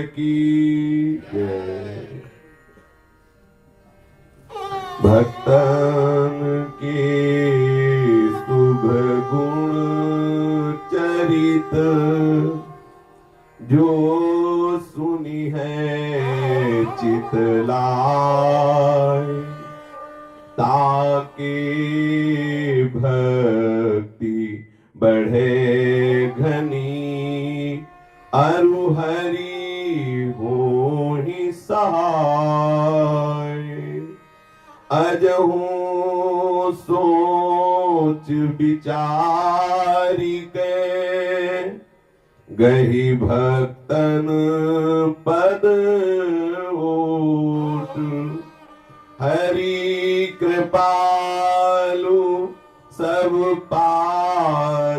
की जय। भक्तन के शुभ गुण चरित जो सुनी है चित लाए, ताके भक्ति बढ़े घनी, अरु हरि होहि सहाय। अजहू सोच विचारी के, गही भक्तन पद ओट। हरि कृपालु सब पाछिली,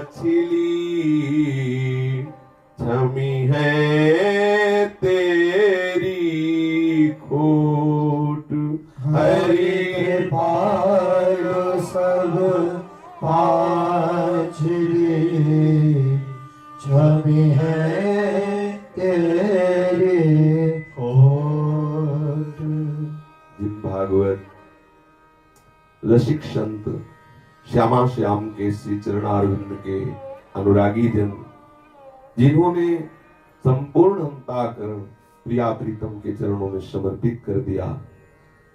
क्षमी है तेरी खोट। हरि कृपालु सब पाछिली, क्षमी है तेरी खोट। जिन भागवत रसिक संत श्यामा श्याम के श्री चरणारविंद के अनुरागी जन, जिन्होंने संपूर्ण अंतःकरण प्रिया प्रीतम के चरणों में समर्पित कर दिया,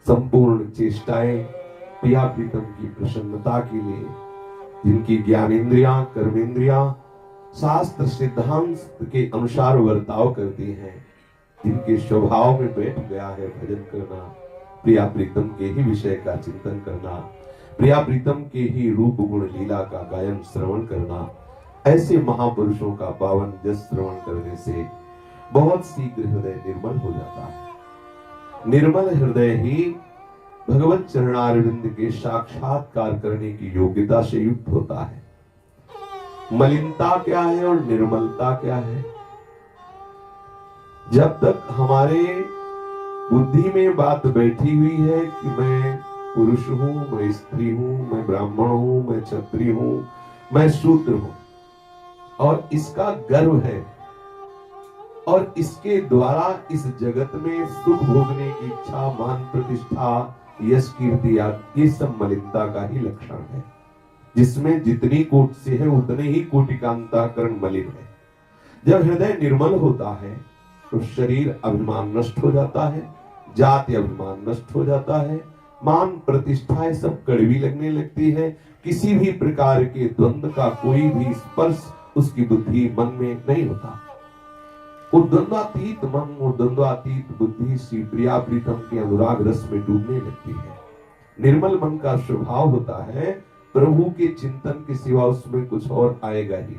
संपूर्ण चेष्टाएं प्रिया प्रीतम की प्रसन्नता के लिए, जिनकी ज्ञानेन्द्रियां कर्मेंद्रियां शास्त्र सिद्धांत के अनुसार वर्ताव करती हैं, जिनके स्वभाव में बैठ गया है भजन करना, प्रिया प्रीतम के ही विषय का चिंतन करना, प्रिया प्रीतम के ही रूप गुण लीला का गायन श्रवण करना, ऐसे महापुरुषों का पावन जस श्रवण करने से बहुत शीघ्र हृदय निर्मल हो जाता है। निर्मल हृदय ही भगवत चरणारविंद के साक्षात्कार करने की योग्यता से युक्त होता है। मलिनता क्या है और निर्मलता क्या है? जब तक हमारे बुद्धि में बात बैठी हुई है कि मैं पुरुष हूं, मैं स्त्री हूं, मैं ब्राह्मण हूं, मैं क्षत्रिय हूं, मैं शूद्र हूं, और इसका गर्व है और इसके द्वारा इस जगत में सुख भोगने की इच्छा, मान प्रतिष्ठा, यश कीर्ति, ये सब मलिनता का ही लक्षण है, जिसमें जितनी कोट से है उतने ही कोटि का अंतःकरण मलिन है। जब हृदय निर्मल होता है तो शरीर अभिमान नष्ट हो जाता है, जाति अभिमान नष्ट हो जाता है, मान प्रतिष्ठा सब कड़वी लगने लगती है, किसी भी प्रकार के द्वंद्व का कोई भी स्पर्श उसकी बुद्धि मन में नहीं होता। वो द्वंद्वातीत मन और द्वंद्वातीत बुद्धि श्री प्रिया प्रीतम के अनुराग रस में डूबने लगती है। निर्मल मन का स्वभाव होता है प्रभु के चिंतन के सिवा उसमें कुछ और आएगा ही नहीं।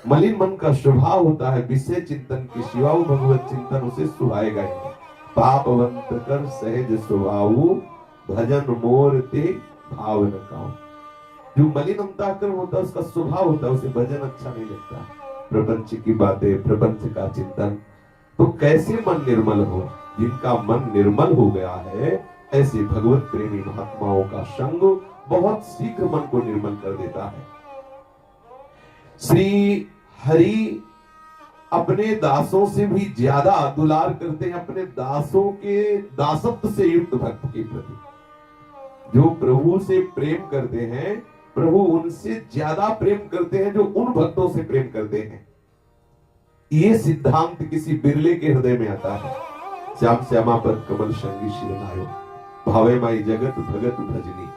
मलिन मन का स्वभाव होता है विषय चिंतन के सिवा वो भगवत चिंतन उसे सुहाएगा ही नहीं। पापवंत कर सहज स्वभाव, भजन मोर ते भाव न काऊ। जो मलिन अंतःकरण होता है उसका स्वभाव होता है उसे भजन अच्छा नहीं लगता, प्रपंच की बातें, प्रपंच का चिंतन। तो कैसे मन निर्मल हो? जिनका मन निर्मल हो गया है ऐसे भगवत प्रेमी महात्माओं का संग बहुत शीघ्र मन को निर्मल कर देता है। श्री हरि अपने दासों से भी ज्यादा दुलार करते हैं अपने दासों के दासत्व से युक्त भक्त के प्रति। जो प्रभु से प्रेम करते हैं प्रभु उनसे ज्यादा प्रेम करते हैं जो उन भक्तों से प्रेम करते हैं। ये सिद्धांत किसी बिरले के हृदय में आता है। श्याम श्यामा पद कमल संगी शिरनायो, भावे माई जगत भगत भजनी।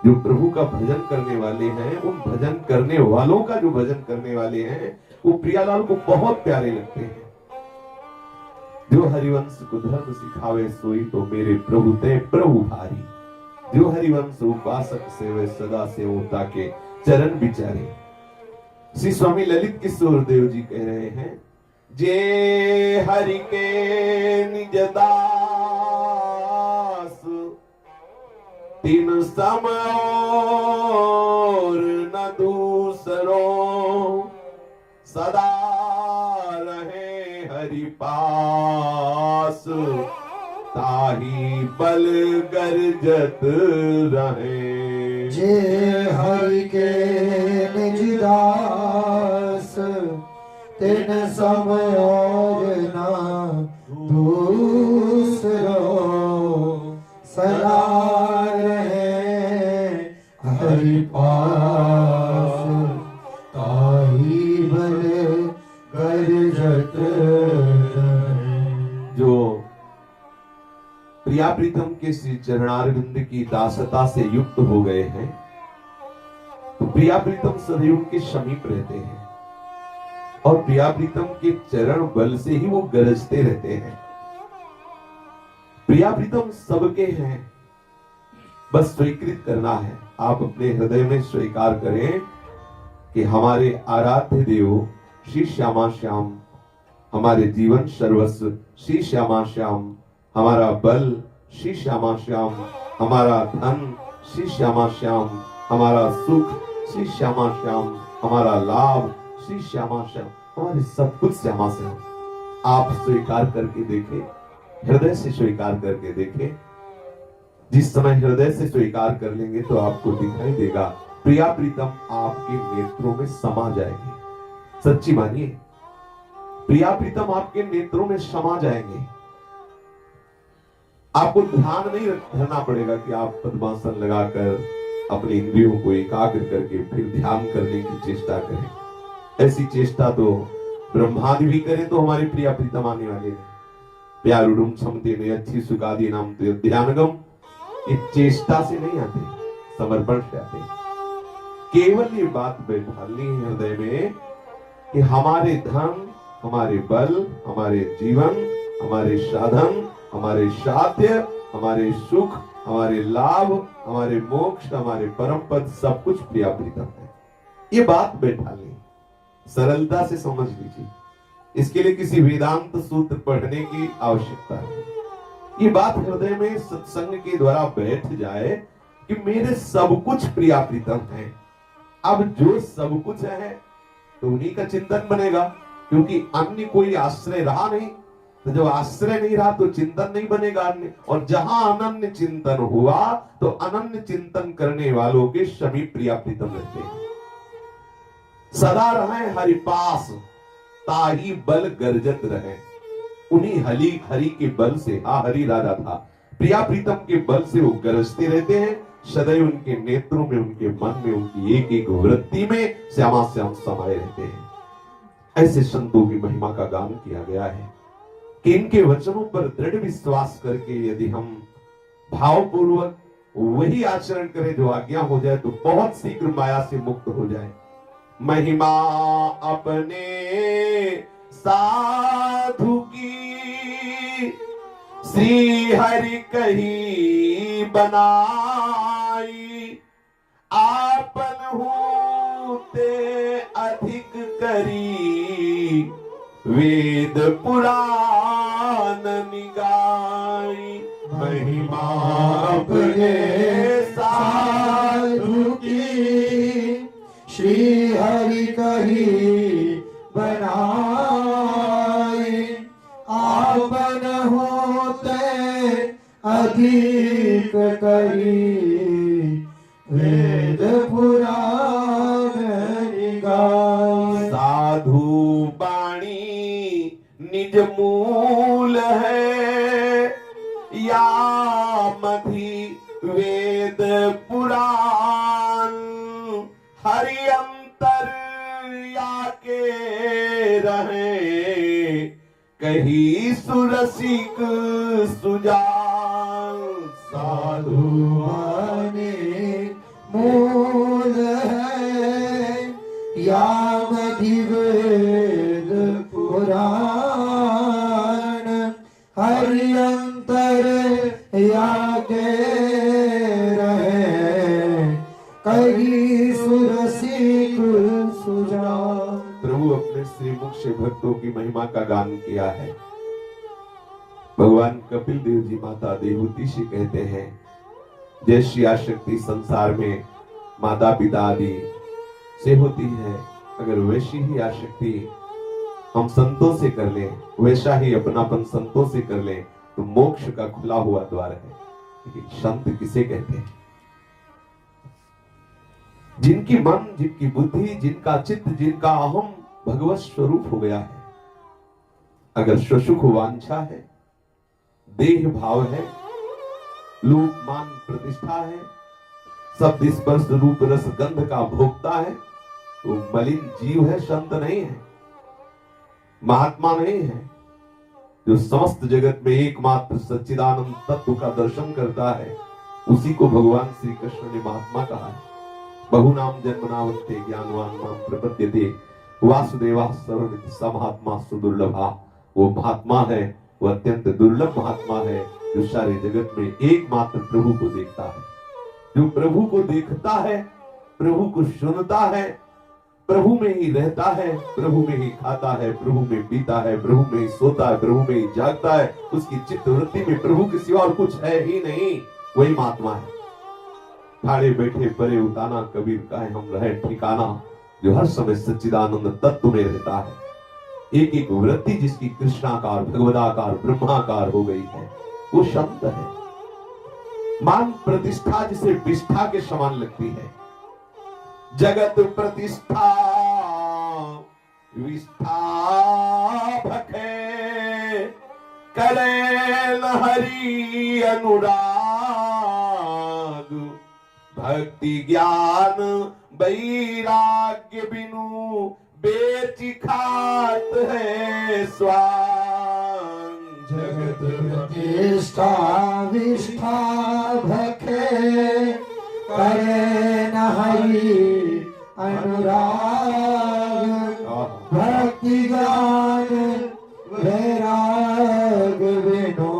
जो प्रभु का भजन करने वाले हैं उन भजन करने वालों का जो भजन करने वाले हैं वो प्रियालाल को बहुत प्यारे लगते हैं। जो हरिवंश को धर्म सिखावे सोई तो मेरे प्रभु ते प्रभु भारी। जो हरिवंश उपासक सेवे सदा सेवता के चरण बिचारे। श्री स्वामी ललित किशोर देव जी कह रहे हैं, जे हरि के निज दास तीन समय और न दूसरो, सदा रहे हरि पास ताही बल गर्जत रहे। जे हरि के निज दास तिन सम और ना दूसरो, सदा रहे हरि पास, ताहि बल गर्जत रहे। जो प्रिया प्रीतम के श्री चरणारविंद की दासता से युक्त हो गए हैं, तो प्रिया प्रीतम सदैव उनके समीप रहते हैं और प्रिया प्रीतम के चरण बल से ही वो गरजते रहते हैं। प्रिया प्रीतम सबके हैं, बस स्वीकृत करना है। आप अपने हृदय में स्वीकार करें कि हमारे आराध्य देव श्री श्यामा श्याम, हमारे जीवन सर्वस्व श्री श्यामा श्याम, हमारा बल श्री श्यामा श्याम, हमारा धन श्री श्यामा श्याम, हमारा सुख श्री श्यामा श्याम, हमारा लाभ श्री श्यामा श्याम, हमारे सब कुछ श्यामा श्याम। आप स्वीकार करके देखें, हृदय से स्वीकार करके देखें। जिस समय हृदय से स्वीकार कर लेंगे तो आपको दिखाई देगा प्रिया प्रीतम आपके नेत्रों में समा जाएंगे। सच्ची मानिए, प्रिया प्रीतम आपके नेत्रों में समा जाएंगे। आपको ध्यान नहीं धरना पड़ेगा कि आप पद्मासन लगाकर अपने इंद्रियों को एकाग्र करके फिर ध्यान करने की चेष्टा करें। ऐसी चेष्टा तो ब्रह्मादि भी करें तो हमारे प्रिया प्रीतम आने वाले हैं। प्यारुडुम क्षमते ने अच्छी सुगादी नाम तो ध्यानगम, ये चेष्टा से नहीं आते, समर्पण से आते। केवल ये बात बैठानी है हृदय में कि हमारे धन, हमारे बल, हमारे जीवन, हमारे साधन, हमारे साध्य, हमारे सुख, हमारे लाभ, हमारे मोक्ष, हमारे परम पद सब कुछ प्रिया प्रीतम है। ये बात बैठा लें, सरलता से समझ लीजिए। इसके लिए किसी वेदांत सूत्र पढ़ने की आवश्यकता है। ये बात हृदय में सत्संग के द्वारा बैठ जाए कि मेरे सब कुछ प्रिया प्रीतम है। अब जो सब कुछ है तो उन्हीं का चिंतन बनेगा, क्योंकि अन्य कोई आश्रय रहा नहीं। तो जब आश्रय नहीं रहा तो चिंतन नहीं बनेगा अन्य, और जहां अनन्य चिंतन हुआ तो अनन्य चिंतन करने वालों के समीप प्रिया प्रीतम रहते हैं। सदा रहे हरि पास, ताही बल गर्जत रहे। उन्हीं हरि के बल से, हरि राजा था, प्रिया प्रीतम के बल से वो गरजते रहते हैं। सदैव उनके नेत्रों में, उनके मन में, उनकी एक एक वृत्ति में श्यामा श्याम समाये रहते हैं। ऐसे संतों की महिमा का गान किया गया है कि इनके वचनों पर दृढ़ विश्वास करके यदि हम भावपूर्वक वही आचरण करें जो आज्ञा हो जाए तो बहुत शीघ्र माया से मुक्त हो जाए। महिमा अपने साधु की श्री हरि कही बनाई, आपन होते अधिक करी वेद पुराण निगाई। महिमा अपने साधु की श्री हरि कही बनाई, आपन होते अधिक करी वेद पुराण निगाई। साधु बाणी निज मूल है, या मधि वेद पुराण, हरि अंतर या के रहे, कही सुरसिक सुजान। साधु बानी मूल है, या मधि वेद पुराण, हरि अंतर या के रहे, कही सुरसिक सुजान। प्रभु अपने श्रीमुख से भक्तों की महिमा का गान किया है। भगवान कपिल देव जी माता देवहूति से कहते हैं, जैसी आसक्ति संसार में माता पिता आदि से होती है, अगर वैसी ही आसक्ति हम संतों से कर लें, वैसा ही अपनापन संतों से कर लें, तो मोक्ष का खुला हुआ द्वार है। लेकिन संत किसे कहते हैं? जिनकी मन, जिनकी बुद्धि, जिनका चित्त, जिनका अहम भगवत स्वरूप हो गया है। अगर स्वसुख वांछा है, देह भाव है, लोक मान प्रतिष्ठा है, शब्द स्पर्श रूप रस गंध का भोगता है, तो मलिन जीव है, संत नहीं है, महात्मा नहीं है। जो समस्त जगत में एकमात्र सच्चिदानंद तत्व का दर्शन करता है, उसी को भगवान श्री कृष्ण ने महात्मा कहा है। बहुनाम जन्मनावन्ते ज्ञानवान मां प्रपद्यते वासुदेवा सर्वमिति स महात्मा सुदुर्लभा। वो महात्मा है, वो अत्यंत दुर्लभ महात्मा है, जो सारे जगत में एकमात्र प्रभु को देखता है। जो प्रभु को देखता है, प्रभु को सुनता है, प्रभु में ही रहता है, प्रभु में ही खाता है, प्रभु में पीता है, प्रभु में ही सोता है, प्रभु में ही जागता है, उसकी चित्त वृत्ति में प्रभु के सिवा और कुछ है ही नहीं, वही महात्मा है। ठाड़े बैठे परे उताना, कबीर कहे हम रहे ठिकाना। जो हर समय सच्चिदानंद तत्व में रहता है, एक एक वृत्ति जिसकी कृष्णाकार, भगवदाकार, ब्रह्माकार हो गई है, वो संत है। मान प्रतिष्ठा जिसे विष्ठा के समान लगती है, जगत प्रतिष्ठा विष्ठा भखे, करे न हरि अनुराग, भक्ति ज्ञान वैराग्य बिनु बेची खात है स्वांग। जगत प्रतिष्ठा विष्ठा भखे, करे न हरि अनुराग, भक्ति ज्ञान वैराग बिनु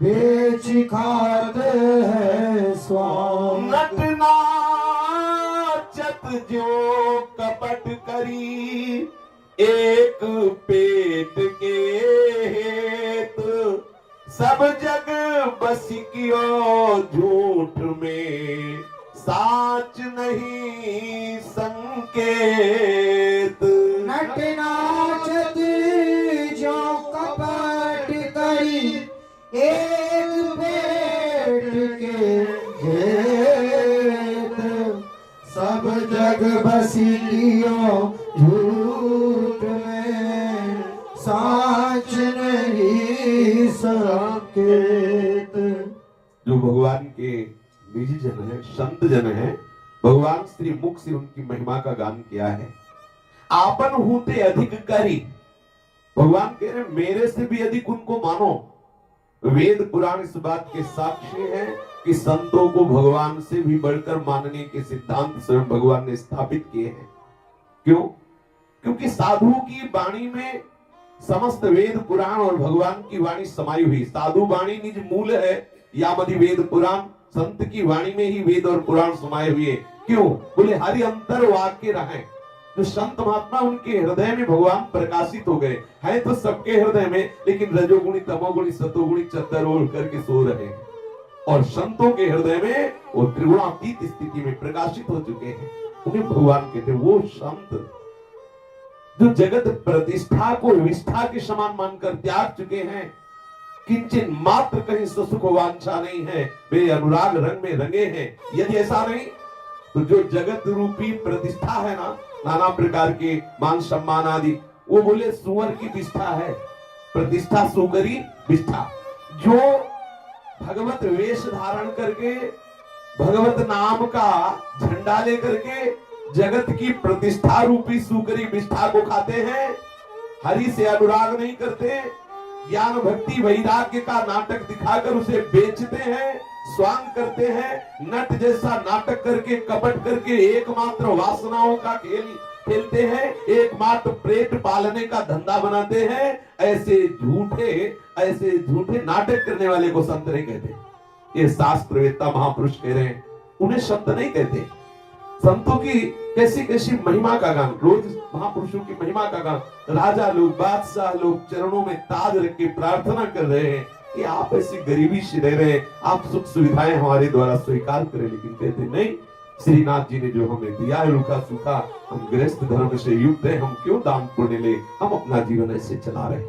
बेची खात है स्वांग। नट नाचत जो कपट करी, एक पेट के हेत, सब जग बस कियो झूठ में, साच नहीं संकेत। नट नाचत जो कपट करी, एक पेट के हेत, सब जग बसी लियो झूठ में, साच नहीं संकेत। जो भगवान के निजी जन है, संत जन है, भगवान श्री मुख से उनकी महिमा का गान किया है। आपन होते अधिक करी, भगवान कह रहे मेरे से भी अधिक उनको मानो। वेद पुराण इस बात के साक्षी हैं कि संतों को भगवान से भी बढ़कर मानने के सिद्धांत स्वयं भगवान ने स्थापित किए हैं। क्यों? क्योंकि साधु की वाणी में समस्त वेद पुराण और भगवान की वाणी समाई हुई। साधु वाणी निज मूल है, यामधि वेद पुराण, संत की वाणी में ही वेद और पुराण समाये हुए। क्यों? बोले हरि अंतर वाक्य रहे। जो संत महात्मा उनके हृदय में भगवान प्रकाशित हो गए हैं, तो सबके हृदय में, लेकिन रजोगुणी तमोगुणी सतोगुणी चद्दर ओढ़ करके सो रहे हैं, और संतों के हृदय में वो त्रिगुणातीत स्थिति में प्रकाशित हो चुके हैं। उन्हें भगवान कहते हैं। वो संत जो जगत प्रतिष्ठा को विष्ठा के समान मानकर त्याग चुके हैं, किंचन मात्र कहीं सुख वांछा नहीं है, वे अनुराग रंग में रंगे हैं। यदि ऐसा नहीं तो जो जगत रूपी प्रतिष्ठा है ना, नाना प्रकार के मान सम्मान आदि, वो बोले सुअर की विष्ठा है। प्रतिष्ठा सुकरी विष्ठा। जो भगवत वेश धारण करके, भगवत नाम का झंडा लेकर के जगत की प्रतिष्ठा रूपी सुकरी विष्ठा को खाते हैं, हरि से अनुराग नहीं करते, ज्ञान भक्ति वैराग्य का नाटक दिखाकर उसे बेचते हैं, स्वांग करते हैं, नट जैसा नाटक करके, कपट करके एकमात्र वासनाओं का खेल खेलते हैं, एकमात्र प्रेत पालने का धंधा बनाते हैं। ऐसे झूठे नाटक करने वाले को संत नहीं कहते। ये शास्त्रवेत्ता महापुरुष कह रहे हैं, उन्हें संत नहीं कहते। संतों की कैसी कैसी महिमा का गान, रोज महापुरुषों की महिमा का गान। राजा लोग, बादशाह लोग चरणों में ताज रख के प्रार्थना कर रहे हैं कि आप ऐसी गरीबी से रह रहे हैं, आप सुख सुविधाएं हमारे द्वारा स्वीकार करें। लेकिन कहते नहीं, श्रीनाथ जी ने जो हमें दिया है रूखा सूखा, हम गृहस्थ धर्म से युक्त हैं, हम क्यों दान पुण्य ले, हम अपना जीवन ऐसे चला रहे हैं।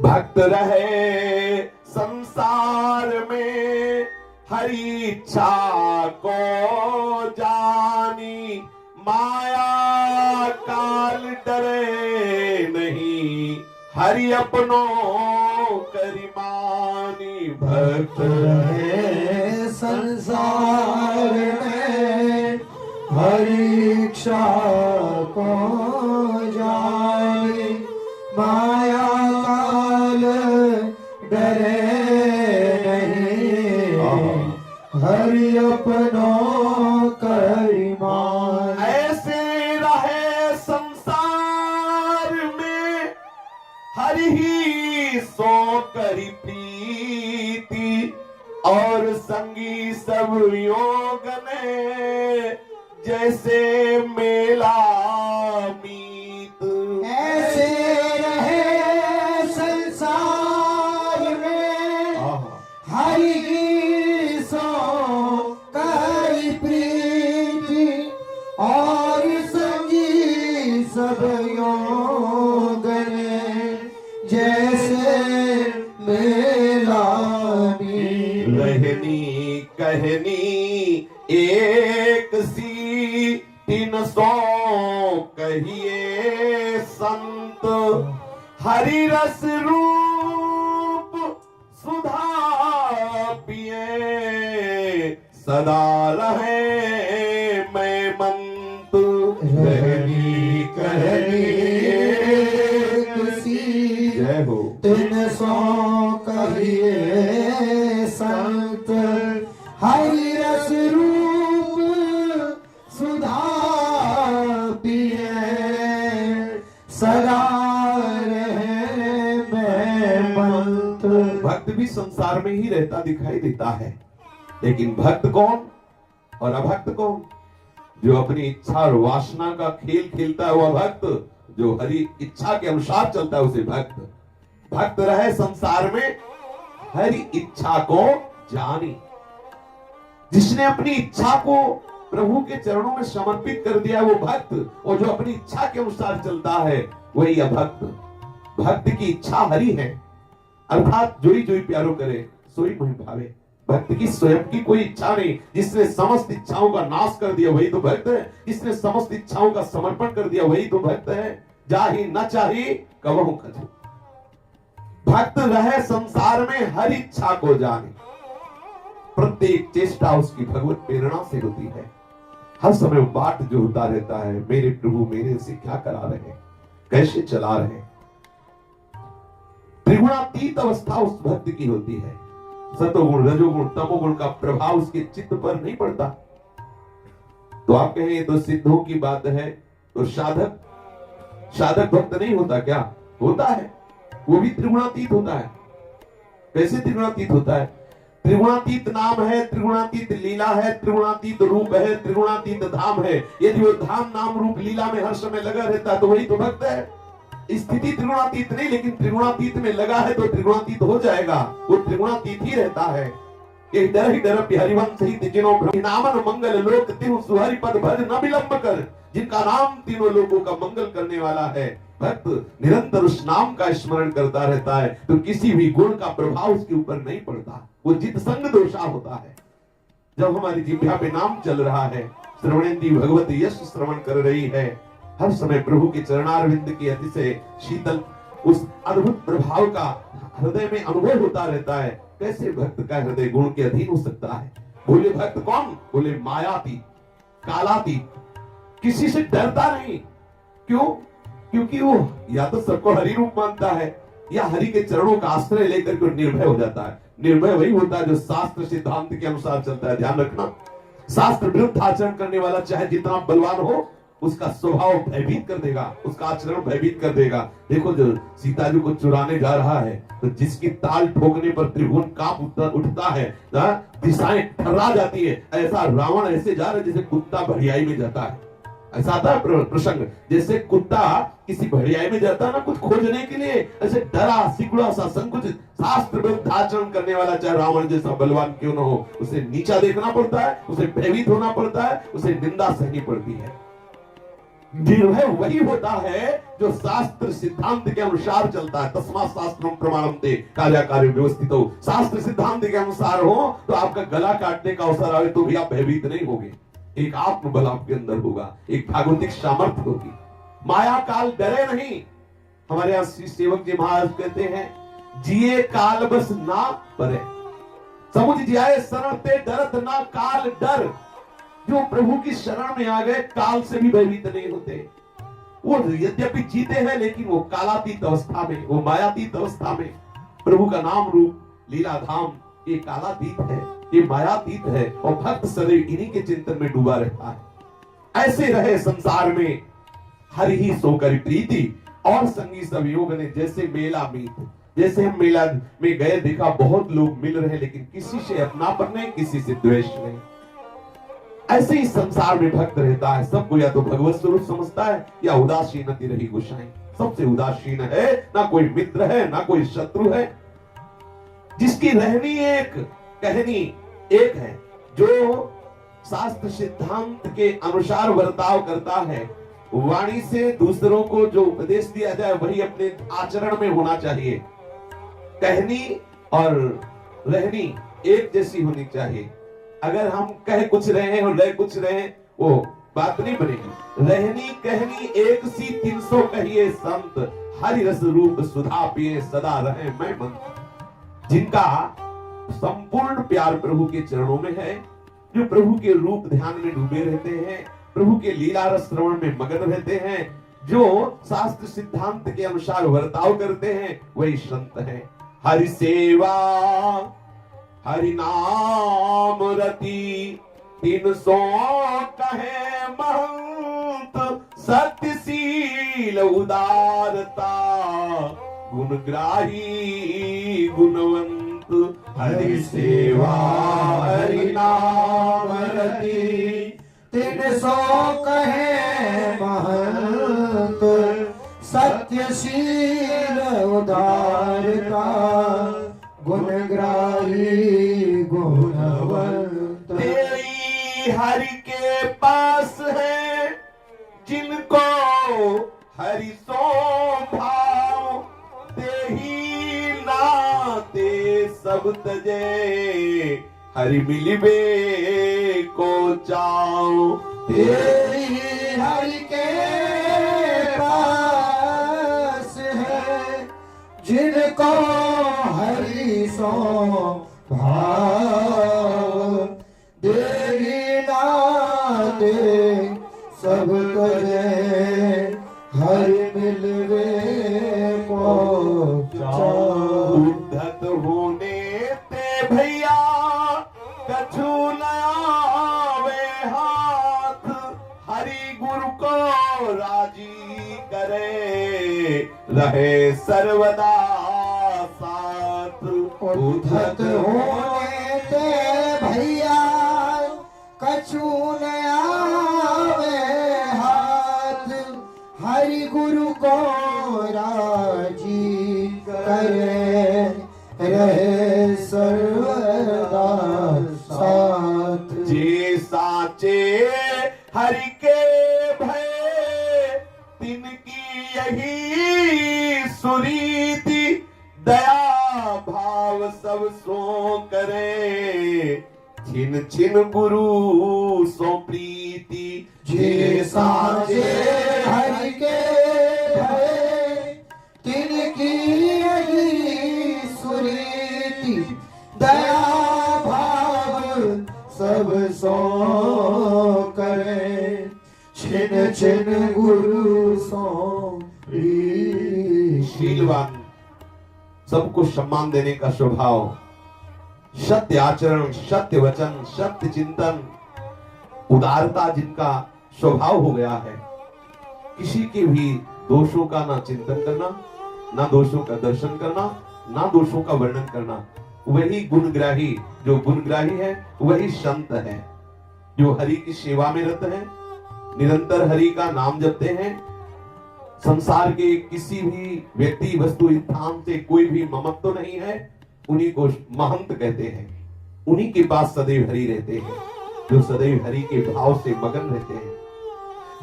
भक्त रहे संसार में हरि इच्छा को जानी, माया नहीं हरि अपनो करिमानी भक्त रहे संसार में हरि इच्छा को जाए माया काल डरे नहीं हरि अपनो करिमान ऐसे रहे संसार में हरि ही सो करी प्रीति और संगी सब योग ने जैसे मेला मीत ऐसे रहे संसार में हरि की सो करी प्रीति और संगी सब योग ने जैसे मेला मीत रहनी कहनी एक सी 300 कहिए संत हरि रस रूप सुधा पिए सदा रहे मैं मंत रहनी कहनी एक सी जय हो 300 कहिए संत हरि रस रूप सुधा पिए सदा रहे मैं मंत भक्त भी संसार में ही रहता दिखाई देता है, लेकिन भक्त कौन और अभक्त कौन? जो अपनी इच्छा और वासना का खेल खेलता है वह भक्त, जो हरि इच्छा के अनुसार चलता है उसे भक्त। भक्त रहे संसार में हरि इच्छा को जानी। जिसने अपनी इच्छा को प्रभु के चरणों में समर्पित कर दिया वो भक्त, और जो अपनी इच्छा के अनुसार चलता है वही अभक्त। भक्त की इच्छा हरि है, अर्थात जोई जोई प्यारो करे सोई मोहि भावे। भक्त की स्वयं की कोई इच्छा नहीं। जिसने समस्त इच्छाओं का नाश कर दिया वही तो भक्त है। जिसने समस्त इच्छाओं का समर्पण कर दिया वही तो भक्त है। जाहि न चाही कबहु खजू। भक्त रहे संसार में हर इच्छा को जाने। प्रत्येक चेष्टा उसकी भगवत प्रेरणा से होती है। हर समय बाट जो होता रहता है, मेरे प्रभु मेरे से क्या करा रहे, कैसे चला रहे। त्रिगुणातीत अवस्था उस भक्त की होती है। सतोगुण रजोगुण तमोगुण का प्रभाव उसके चित्त पर नहीं पड़ता। तो आप कहें ये तो सिद्धों की बात है, तो साधक भक्त नहीं होता क्या? होता है, वो भी त्रिगुणातीत होता है। कैसे त्रिगुणातीत होता है? त्रिगुणातीत नाम है, त्रिगुणातीत लीला है, त्रिगुणातीत रूप है, त्रिगुणातीत धाम है। यदि वो धाम नाम रूप लीला में हर समय लगा रहता है तो वही तो भक्त है। स्थिति त्रिगुणातीत नहीं, लेकिन त्रिगुणातीत में लगा है तो त्रिगुणातीत हो जाएगा। वो त्रिगुणातीत ही रहता है। ये डर ही डर हरिवंश ही जिनो नामन मंगल लोक तिहु सुहरि पद भज न विलंब कर। जिनका नाम तीनों लोगों का मंगल करने वाला है। भक्त निरंतर उस नाम का स्मरण करता रहता है तो किसी भी गुण का प्रभाव उसके ऊपर नहीं पड़ता। वो जित संग दोषा होता है। जब हमारी जिह्वा पे नाम चल रहा है, श्रवणेंद्री भगवत यश श्रवण कर रही है, हर समय प्रभु के चरणारविंद की अतिशय शीतल उस अद्भुत प्रभाव का हृदय में अनुभव होता रहता है। कैसे भक्त का हृदय गुण के अधीन हो सकता है? बोले भक्त कौन? बोले मायातीत, कालातीत, किसी से डरता नहीं। क्यों? क्योंकि वो या तो सबको हरि रूप मानता है या हरि के चरणों का आश्रय लेकर के निर्भय हो जाता है। निर्भय वही होता है जो शास्त्र सिद्धांत के अनुसार चलता है। ध्यान रखना, शास्त्र विरुद्ध आचरण करने वाला चाहे जितना बलवान हो, उसका स्वभाव भयभीत कर देगा, उसका आचरण भयभीत कर देगा। देखो जो सीता जी को चुराने जा रहा है तो जिसकी ताल ठोकने पर त्रिभुवन कांप उठता है, दिशाएं थर्रा जाती है। ऐसा रावण ऐसे जा रहा है जैसे कुत्ता भड़ियाई में जाता है। ऐसा आता है प्रसंग, जैसे कुत्ता किसी भड़ियाई में जाता है ना कुछ खोजने के लिए, ऐसे डरा सिकुड़ा सा संकुचित शास्त्र विरुद्ध आचरण करने वाला चाहे रावण जैसा बलवान क्यों न हो, उसे नीचा देखना पड़ता है, उसे भयभीत होना पड़ता है, उसे निंदा सहनी पड़ती है। निर्भय वही होता है जो शास्त्र सिद्धांत के अनुसार चलता है। तस्मात् शास्त्रम प्रमाणन्ते कार्याकार्य व्यवस्थित हो। शास्त्र सिद्धांत के अनुसार हो तो आपका गला काटने का अवसर आए तो भी आप भयभीत नहीं होगे। एक आत्मबल आपके अंदर होगा, एक भागवतिक सामर्थ्य होगी। माया काल डरे नहीं। हमारे यहाँ श्री सेवक जी महाराज कहते हैं, जिए काल बस ना परे, समुझ जाए शरण ते डरत ना काल डर। जो प्रभु की शरण में आ गए काल से भी भयभीत नहीं होते। वो यद्यपि जीते हैं लेकिन वो कालातीत अवस्था में, वो मायातीत अवस्था में। प्रभु का नाम रूप लीला धाम ये कालातीत है, ये मायातीत है, और भक्त सदैव इन्हीं के चिंतन में डूबा रहता है। ऐसे रहे संसार में हरि ही सोकर प्रीति, और संगी संयोग ने जैसे मेला मीत। जैसे हम मेला में गए, देखा बहुत लोग मिल रहे लेकिन किसी से अपनापन नहीं, किसी से द्वेष नहीं। ऐसे ही संसार में भक्त रहता है, सबको या तो भगवत स्वरूप समझता है या उदासीन रही गोसाई। सबसे उदासीन है, ना कोई मित्र है ना कोई शत्रु है। जिसकी रहनी एक कहनी एक है, जो शास्त्र सिद्धांत के अनुसार बर्ताव करता है, वाणी से दूसरों को जो उपदेश दिया जाए वही अपने आचरण में होना चाहिए। कहनी और रहनी एक जैसी होनी चाहिए। अगर हम कह कुछ रहे हैं और रह कुछ रहे हैं, वो बात नहीं बनेगी। रहनी कहनी एक सी 300 कहिए संत, हरि रस रूप सुधा पिए सदा रहे मैं मंत। जिनका संपूर्ण प्यार प्रभु के चरणों में है, जो प्रभु के रूप ध्यान में डूबे रहते हैं, प्रभु के लीला रस श्रवण में मगन रहते हैं, जो शास्त्र सिद्धांत के अनुसार वर्ताव करते हैं, वही संत है। हरि सेवा हरि नाम रति 300 कहे महंत, सत्यशील उदारता गुणग्राही गुणवंत। हरि सेवा हरि नाम रति 300 कहे महंत, सत्यशील उदारता गुणग्राही गुणवंत। तेरी हरि के पास है जिनको हरि सो भाव, तेही नाते सब तजे हरि मिलिबे को चाओ। तेरी हरि के पास है जिनको हरि सो भाव, देही नाते सब तजे हरि मिलवे को चाओ। उद्धत होने ते भैया कछु न आवे हाथ, हरि गुरु को राजी करे रहे सर्वदा साथ। उद्धत होने ते भैया कछु न आवे हाथ, हरि गुरु को राजी करे रहे सर्वदा साथ। जे साचे हरि के भय तिनकी यही सुरीति, दया भाव सब सो करे छिन छिन गुरु सो प्रीति। जे साचे हरि के भय तिनकी यही सुरीति, दया भाव सब सो करे छिन छिन गुरु सो प्रीति। शीलवान, सबको सम्मान देने का स्वभाव, सत्य आचरण, सत्य वचन, सत्य चिंतन, उदारता जिनका स्वभाव हो गया है, किसी के भी दोषों का ना चिंतन करना, ना दोषों का दर्शन करना, ना दोषों का वर्णन करना, वही गुणग्राही। जो गुणग्राही है वही संत है, जो हरि की सेवा में रत है, निरंतर हरि का नाम जपते हैं, संसार के किसी भी व्यक्ति वस्तु स्थान से कोई भी ममत्व तो नहीं है, उन्हीं को महंत कहते हैं। उन्हीं के पास सदैव हरि रहते हैं, जो सदैव हरि के भाव से मगन रहते हैं,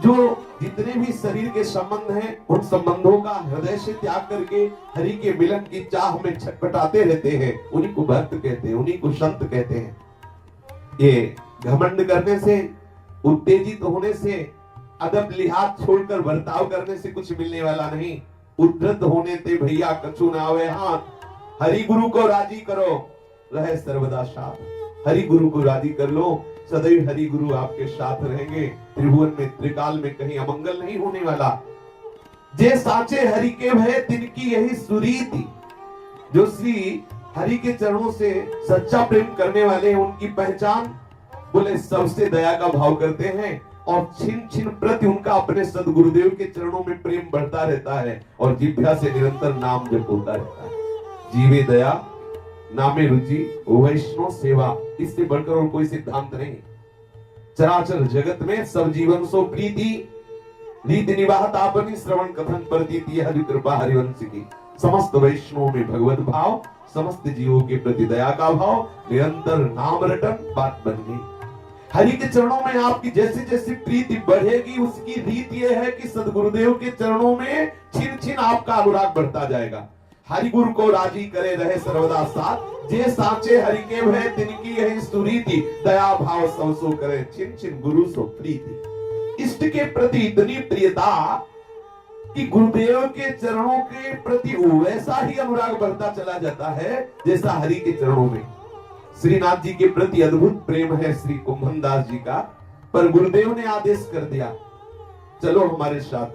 जो जितने भी शरीर के संबंध हैं उन संबंधों का हृदय से त्याग करके हरि के मिलन की चाह में छटपटाते रहते हैं, उन्हीं को भक्त कहते हैं, उन्हीं को संत कहते हैं। ये घमंड करने से, उत्तेजित होने से, अदब लिहाज छोड़कर बर्ताव करने से कुछ मिलने वाला नहीं। उद्धत होने ते भैया कछु ना आवे हाथ। हरि गुरु को राजी करो रहे सर्वदा साथ। हरि गुरु को राजी कर लो, सदैव हरि गुरु आपके साथ रहेंगे। त्रिभुवन में त्रिकाल में कहीं अमंगल नहीं होने वाला। जे साचे हरि के भय तिनकी यही सुरीति। जो श्री हरि के चरणों से सच्चा प्रेम करने वाले हैं, उनकी पहचान बोले सबसे दया का भाव करते हैं और छिन छिन प्रति उनका अपने सदगुरुदेव के चरणों में प्रेम बढ़ता रहता है और जिह्वा से निरंतर नाम जप होता रहता है। जीवे दया नामे रुचि वैष्णव सेवा, इससे बढ़कर और कोई सिद्धांत नहीं। चराचर जगत में सब जीवन सो प्रीति रीति निवाहत आपनी श्रवण कथन प्रतीति हरि कृपा हरिवंश की। समस्त वैष्णव में भगवत भाव, समस्त जीवों के प्रति दया का भाव, निरंतर नाम रटन बात बन गई। हरि के चरणों में आपकी जैसे जैसे प्रीति बढ़ेगी, उसकी रीति यह है कि सदगुरुदेव के चरणों में छिन छिन आपका अनुराग बढ़ता जाएगा। हरि गुरु को राजी करे रहे सर्वदा साथ। जे साचे हरि के भय तिनकी यही सुरीति। दया भाव सब सो करे छिन छिन गुरु सो प्रीति। इष्ट के प्रति इतनी प्रियता कि गुरुदेव के चरणों के प्रति वैसा ही अनुराग बढ़ता चला जाता है जैसा हरि के चरणों में। श्रीनाथ जी के प्रति अद्भुत प्रेम है श्री कुंभन दास जी का, पर गुरुदेव ने आदेश कर दिया चलो हमारे साथ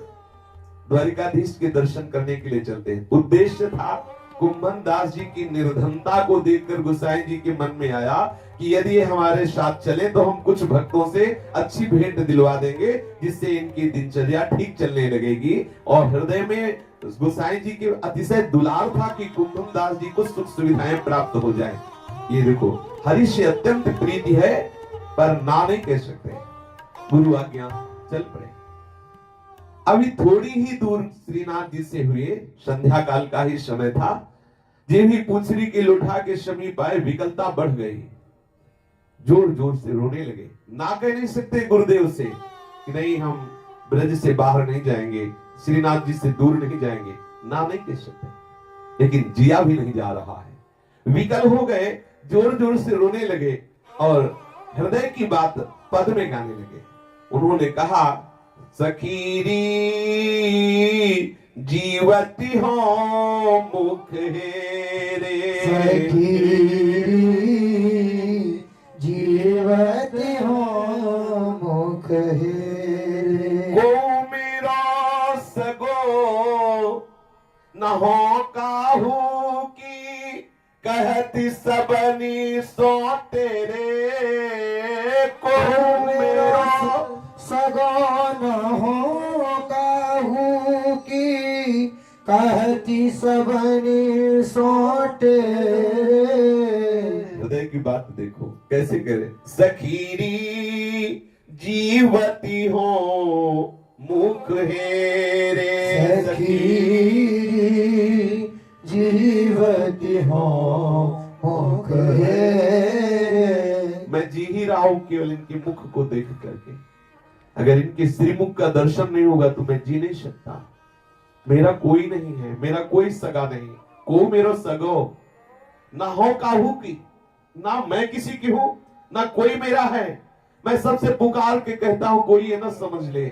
द्वारिकाधीश के दर्शन करने के लिए चलते हैं। उद्देश्य था कुंभन दास जी की निर्धनता को देखकर गोसाई जी के मन में आया कि यदि ये हमारे साथ चले तो हम कुछ भक्तों से अच्छी भेंट दिलवा देंगे, जिससे इनकी दिनचर्या ठीक चलने लगेगी। और हृदय में गोसाई जी के अतिशय दुलार था कि कुंभन दास जी को सुख सुविधाएं प्राप्त हो जाए। ये देखो हरि से अत्यंत प्रीति है, पर ना नहीं कह सकते। गुरु आज्ञा चल पड़े। अभी थोड़ी ही दूर श्रीनाथ जी से हुए, संध्या काल का ही समय था। जे भी पूछरी के लुठा के समीप आए, विकलता बढ़ गई, जोर जोर से रोने लगे। ना कह नहीं सकते गुरुदेव से कि नहीं हम ब्रज से बाहर नहीं जाएंगे, श्रीनाथ जी से दूर नहीं जाएंगे, ना नहीं कह सकते। लेकिन जिया भी नहीं जा रहा है, विकल हो गए, जोर जोर से रोने लगे और हृदय की बात पद में गाने लगे। उन्होंने कहा सखीरी जीवती हो मुख हेरे। सखीरी जीवती हो मुख हेरे। को मेरा सगो न हो काहू की कहती सबनी सो तेरे। को मेरा सगोन हो काहू की कहती सबनी सोटे। हृदय की बात देखो कैसे करे। सखीरी जीवती हो मुख हेरे। सखीरी जीवती हो मुख हेरे। मैं जी ही रहा हूं केवल इनके मुख को देख करके। अगर इनके श्रीमुख का दर्शन नहीं होगा तो मैं जी नहीं सकता। मेरा कोई नहीं है, मेरा कोई सगा नहीं। को मेरो सगो ना हो काहू की, ना मैं किसी की हूं ना कोई मेरा है। मैं सबसे पुकार के कहता हूं कोई ये ना समझ ले।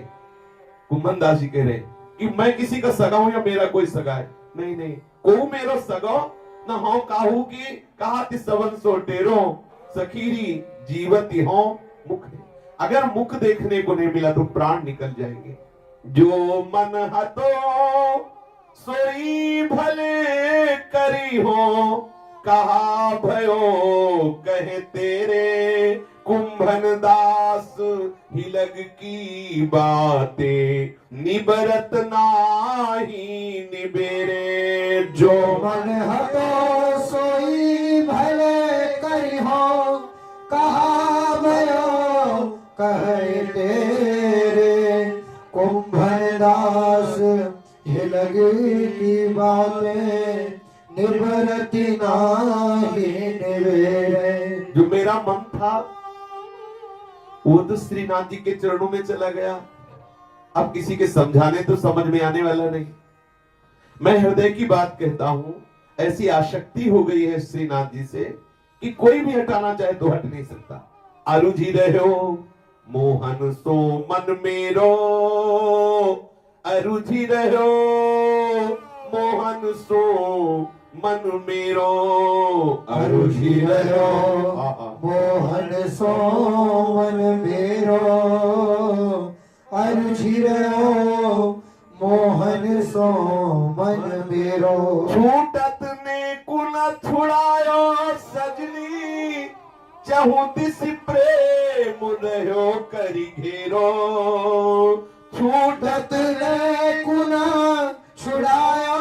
कुंभन दास जी कह रहे कि मैं किसी का सगा हूं या मेरा कोई सगा है। नहीं नहीं, को मेरो सगो ना हो काहू की कहा सबन सो टेरो। सखीरी जीवती हो मुख। अगर मुख देखने को नहीं मिला तो प्राण निकल जाएंगे। जो मन हतो सोई भले करी हो कहा भयो कहे तेरे। कुंभन दास हिलग की बातें निबरत नाही निबेरे। जो मन हतो सोई भले करी हो कहा भयो कहे तेरे। कुंभन दास हिलग की बातें निबरती नाही निबेरे। जो मेरा मन था वो तो श्रीनाथ जी के चरणों में चला गया। अब किसी के समझाने तो समझ में आने वाला नहीं। मैं हृदय की बात कहता हूं, ऐसी आसक्ति हो गई है श्रीनाथ जी से कि कोई भी हटाना चाहे तो हट नहीं सकता। आरुझी रहो मोहन सो मन मेरो, अरुझी रहो मोहन सो मन मेरो अरुझि रह्यो मोहन सो मन मेरो अरुझि रह्यो मोहन सो मन मेरो छूटत ने कुन छुड़ायो सजनी चहु दिस प्रेम रह्यो करी घेरो छूटत ने कुना छुड़ायो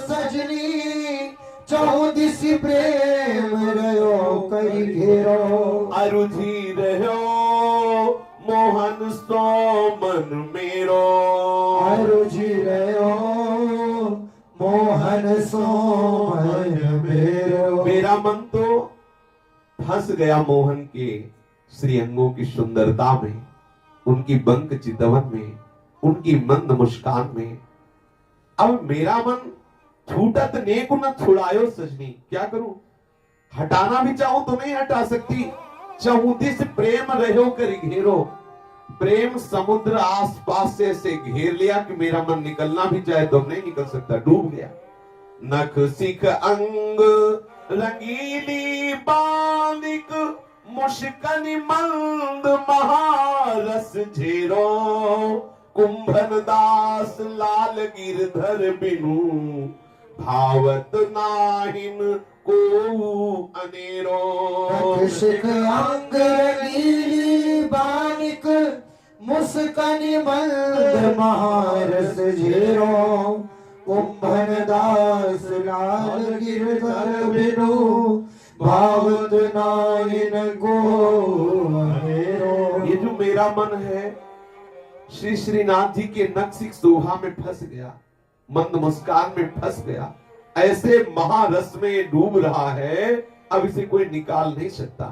सजनी चौदिस प्रेम रह्यो कई घेरो अरुझि रह्यो मोहन सो मन मेरो अरुझि रह्यो मोहन सो मन मेरो मेरा मन तो फंस गया मोहन के श्रीअंगों की सुंदरता में, उनकी बंक चितवन में, उनकी मंद मुस्कान में। अब मेरा मन छूटत नेक न छुड़ायो सजनी, क्या करूं? हटाना भी चाहूं तो नहीं हटा सकती। चहुदिस प्रेम रह्यो कर घेरो, प्रेम समुद्र आसपास से ऐसे घेर लिया कि मेरा मन निकलना भी चाहे तो नहीं निकल सकता, डूब गया। नख सिख अंग रंगीली बालिक मुश्कनि मंद महारस झेरो कुंभन दास लाल गिरधर बिनु भावत नाहिन को अनेरो शिख अंग नीली बानिक मुस्कनि मंद महारस झेरो कुंभन दास लाल गिरधर बिनु भावत नाहिन को अनेरो। ये जो मेरा मन है श्री श्रीनाथ जी के नक्सिक शोभा में फंस गया, मंद मुस्कान में फंस गया, ऐसे महारस में डूब रहा है, अब इसे कोई निकाल नहीं सकता।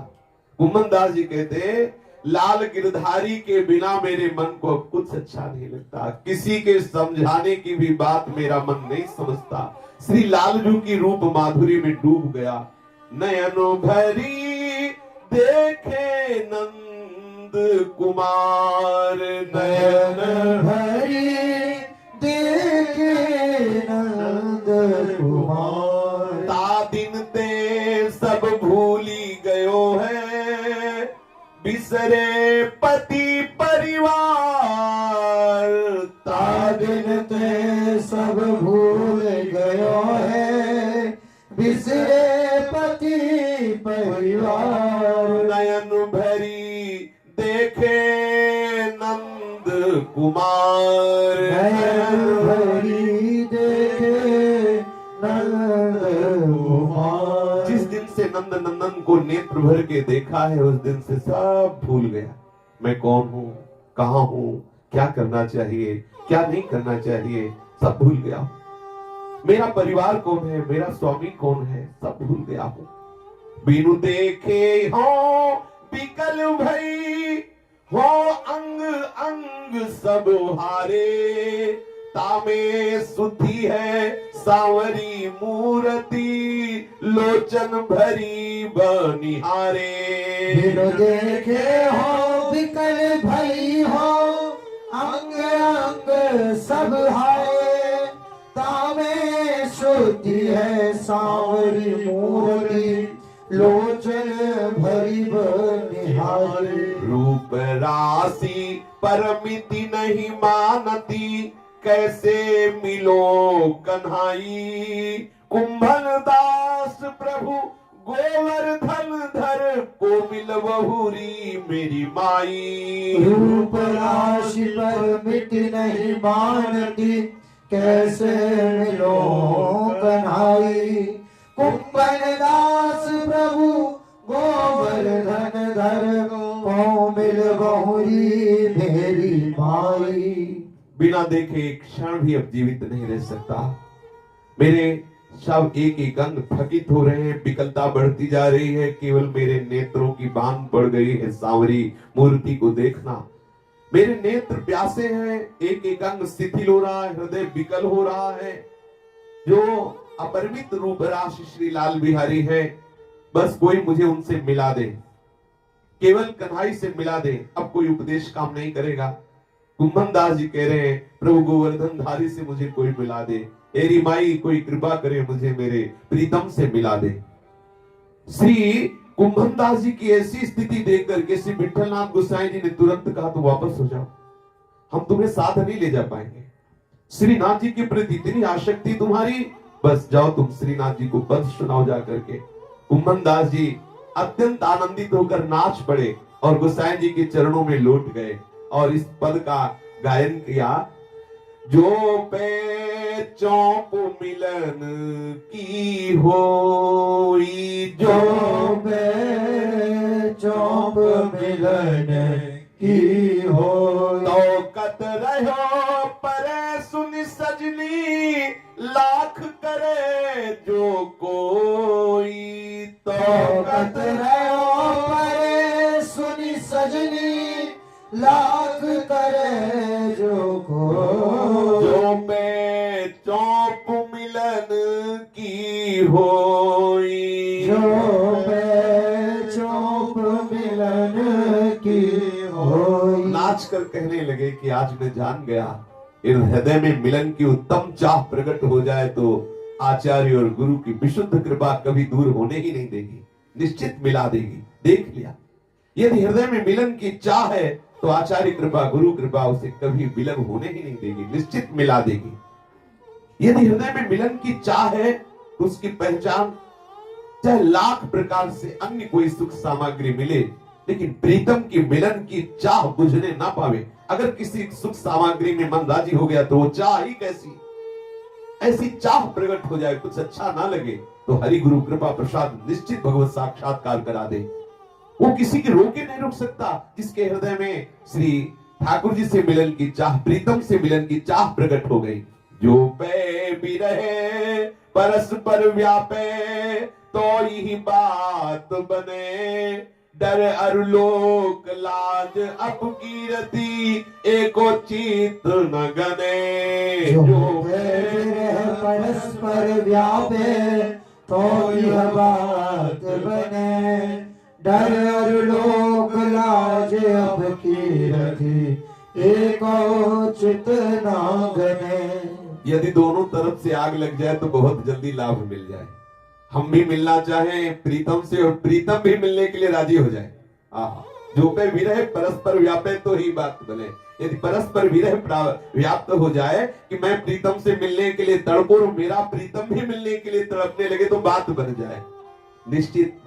कुंभन दास जी कहते लाल गिरधारी के बिना मेरे मन को अब कुछ अच्छा नहीं लगता, किसी के समझाने की भी बात मेरा मन नहीं समझता। श्री लालजू की रूप माधुरी में डूब गया। नयनो भरी देखे नंद कुमार, नयन भरी देखे नंद कुमार ता दिन ते सब भूली गयो है, बिसरे पति परिवार। ता दिन ते सब भूल गयो है, बिसरे पति परिवार। नयन भरी देखे नंद कुमार, नयन भरी देखे नंद कुमार। जिस दिन से नंद नंदन को नेत्र भर के देखा है, उस दिन से सब भूल गया। मैं कौन हूँ, कहाँ हूँ, क्या करना चाहिए, क्या नहीं करना चाहिए, सब भूल गया हूँ। मेरा परिवार कौन है, मेरा स्वामी कौन है, सब भूल गया हूँ। बिनु देखे हो बिकल भई, हो अंग अंग सब हारे। तामे सुधी है सांवरी मूर्ति, लोचन भरी बनिहारे। बिनु देखे हो बिकल भई हो, अंग अंग सब हारे। तामे शुद्धि है सांवरी मूर्ति, लोचन भरी बनिहारी। रूप राशि परमिति नहीं मानती, कैसे मिलो कन्हाई। कुंभन दास प्रभु गोवर्धन धर, को मिल बहुरी मेरी माई। रूप राशि परमित नहीं मानती, कैसे मिलो कन्हाई। कुंभन दास प्रभु गोवर्धन धर, को मिल बहुरी मेरी माई। बिना देखे एक क्षण भी अब जीवित नहीं रह सकता। मेरे सब एक एक अंग थकित हो रहे हैं, विकलता बढ़ती जा रही है। केवल मेरे नेत्रों की बांध पड़ गई है सांवरी मूर्ति को देखना। मेरे नेत्र प्यासे हैं, एक एक अंग शिथिल हो रहा है, हृदय विकल हो रहा है। जो अपरिमित रूप राशि श्री लाल बिहारी है, बस कोई मुझे उनसे मिला दे, केवल कन्हाई से मिला दे। अब कोई उपदेश काम नहीं करेगा। कुंभन दास जी कह रहे हैं प्रभु गोवर्धन धारी से मुझे कोई मिला दे। तेरी माई कोई कृपा करे मुझे मेरे प्रीतम से मिला दे। श्री कुंभनदास जी की ऐसी स्थिति देख करके श्री विठलनाथ गोसाई जी ने तुरंत कहा तो वापस हो जाओ, हम तुम्हें साथ नहीं ले जा पाएंगे। श्रीनाथ जी के प्रति इतनी आसक्ति तुम्हारी, बस जाओ तुम श्रीनाथ जी को पद सुनाओ जा करके। कुंभनदास जी अत्यंत आनंदित होकर नाच पड़े और गोसाई जी के चरणों में लौट गए और इस पद का गायन किया। जो पे चौप मिलन की होई, जो पे चौप मिलन की हो, तो कत रहो परे सुन सजनी, लाख करे जो कोई। तो कत रहो परे सुनी सजनी, लाख करे जो को। जो पे चौप मिलन की होई, जो पे चौप मिलन की होई। नाच कर कहने लगे कि आज मैं जान गया, इस हृदय में मिलन की उत्तम चाह प्रकट हो जाए तो आचार्य और गुरु की विशुद्ध कृपा कभी दूर होने ही नहीं देगी, निश्चित मिला देगी। देख लिया, यदि हृदय में मिलन की चाह है तो आचार्य कृपा गुरु कृपा उसे कभी विलंब होने ही नहीं देगी, निश्चित मिला देगी। यदि हृदय में मिलन की चाह है तो उसकी पहचान चाहे लाख प्रकार से अन्य कोई सुख सामग्री मिले, लेकिन प्रीतम की मिलन की चाह बुझने ना पावे। अगर किसी सुख सामग्री में मन राजी हो गया तो वो चाह ही कैसी, ऐसी चाह प्रकट हो जाए, कुछ अच्छा ना लगे तो हरि गुरु कृपा प्रसाद निश्चित भगवत साक्षात्कार करा दे। वो किसी के रोके नहीं रुक सकता जिसके हृदय में श्री ठाकुर जी से मिलन की चाह, प्रीतम से मिलन की चाह प्रकट हो गई। जो पे भी रहे परस्पर व्यापे, तो यही बात बने, डर अरु लोक लाज अपकीरति, एको चित न गने। जो परस्पर व्यापे, तो यह बात बने, डर और लोक लाज अब की रखी, एको चित न गने। यदि दोनों तरफ से आग लग जाए तो बहुत जल्दी लाभ मिल जाए। हम भी मिलना चाहें प्रीतम से और प्रीतम भी मिलने के लिए राजी हो जाए। जो पे विरह परस्पर व्यापे तो ही बात बने। यदि परस्पर विरह व्याप्त हो जाए कि मैं प्रीतम से मिलने के लिए तड़पो और मेरा प्रीतम भी मिलने के लिए तड़पने लगे तो बात बन जाए। निश्चित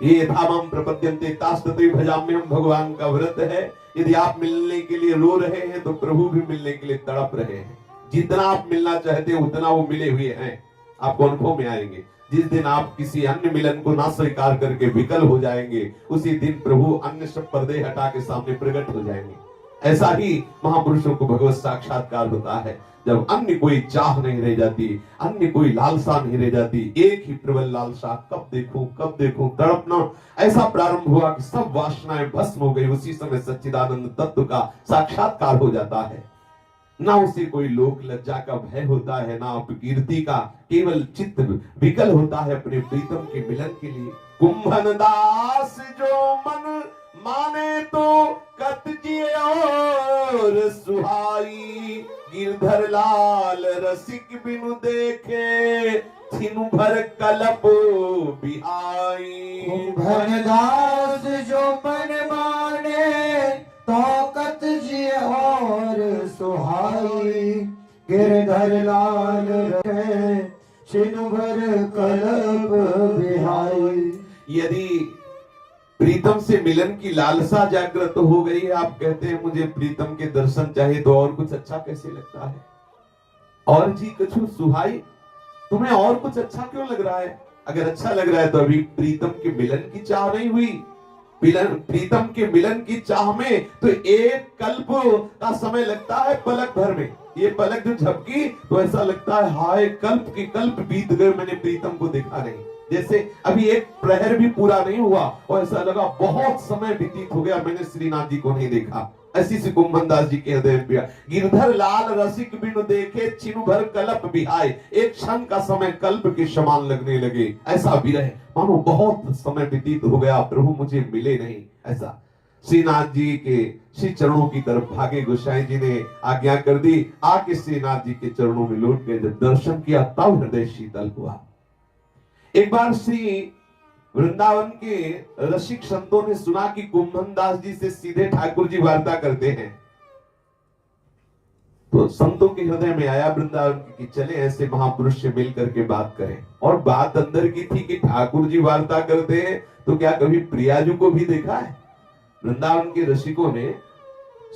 ये यथामम प्रपद्यन्ते तास्तते भजाम्यहम भगवान का व्रत है। यदि आप मिलने के लिए रो रहे हैं तो प्रभु भी मिलने के लिए तड़प रहे हैं। जितना आप मिलना चाहते हैं उतना वो मिले हुए हैं, आपको अनुभव में आएंगे। जिस दिन आप किसी अन्य मिलन को ना स्वीकार करके विकल हो जाएंगे, उसी दिन प्रभु अन्य सब पर्दे हटा के सामने प्रकट हो जाएंगे। ऐसा ही महापुरुषों को भगवत साक्षात्कार होता है जब अन्य कोई चाह नहीं रह जाती, अन्य कोई लालसा नहीं रह जाती। एक ही प्रबल लालसा, कब देखूं तड़पना ऐसा प्रारंभ हुआ कि सब वासनाएं भस्म हो गई। उसी समय सच्चिदानंद तत्व का साक्षात्कार हो जाता है। ना उसे कोई लोक लज्जा का भय होता है, ना अपकीर्ति का, केवल चित्त विकल होता है अपने प्रीतम के मिलन के लिए। कुंभन दास जो मन माने तो कत जिए और सुहाई, गिरधर लाल रसिक बिनु देखे, छिनु भर कलप बिहाई। कुंभन दास जो मन माने तो कत जिए और सुहाई, गिरधर लाल रखे, छिनु भर कलप बिहाई। यदि प्रीतम से मिलन की लालसा जागृत हो गई है, आप कहते हैं मुझे प्रीतम के दर्शन चाहिए, तो और कुछ अच्छा कैसे लगता है? और जी कछु सुहाई, तुम्हें और कुछ अच्छा क्यों लग रहा है? अगर अच्छा लग रहा है तो अभी प्रीतम के मिलन की चाह नहीं हुई। प्रीतम के मिलन की चाह में तो एक कल्प का समय लगता है, पलक भर में। ये पलक जो झपकी तो ऐसा लगता है हाय कल्प की कल्प बीत गए, मैंने प्रीतम को देखा नहीं। जैसे अभी एक प्रहर भी पूरा नहीं हुआ और ऐसा लगा बहुत समय व्यतीत हो गया, मैंने श्रीनाथ जी को नहीं देखा। ऐसी से कुंभन दास जी के हृदय में गिरधर लाल रसिक बिनु देखे, छिनु भर कल्प बिहाय। एक क्षण का समय कल्प के समान लगने लगे। ऐसा विरह मानो बहुत समय व्यतीत हो गया, प्रभु मुझे मिले नहीं। ऐसा श्रीनाथ जी के श्री चरणों की तरफ भागे। गोसाई जी ने आज्ञा कर दी, आके श्रीनाथ जी के चरणों में लौट गए। जब दर्शन किया तब हृदय शीतल हुआ। एक बार श्री वृंदावन के रसिक संतों ने सुना कि कुंभन दास जी से सीधे ठाकुर जी वार्ता करते हैं, तो संतों के हृदय में आया वृंदावन की, चले ऐसे महापुरुष से मिल करके बात करें। और बात अंदर की थी कि ठाकुर जी वार्ता करते हैं, तो क्या कभी प्रियाजू को भी देखा है? वृंदावन के रसिकों ने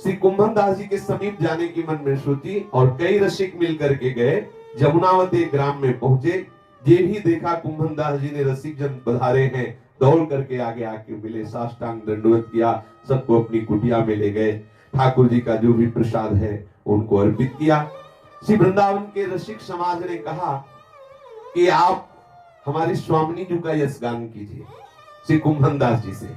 श्री कुंभन दास जी के समीप जाने की मन में सोची और कई रसिक मिल करके गए। जमुनावती ग्राम में पहुंचे, ये भी देखा कुंभन दास जी ने रसिक जन पधारे हैं, दौड़ करके आगे आके मिले, साष्टांग दंडवत किया, सबको अपनी कुटिया में ले गए। ठाकुर जी का जो भी प्रसाद है उनको अर्पित किया। श्री वृंदावन के रसिक समाज ने कहा कि आप हमारी स्वामिनी जी का यशगान कीजिए श्री कुंभन दास जी से,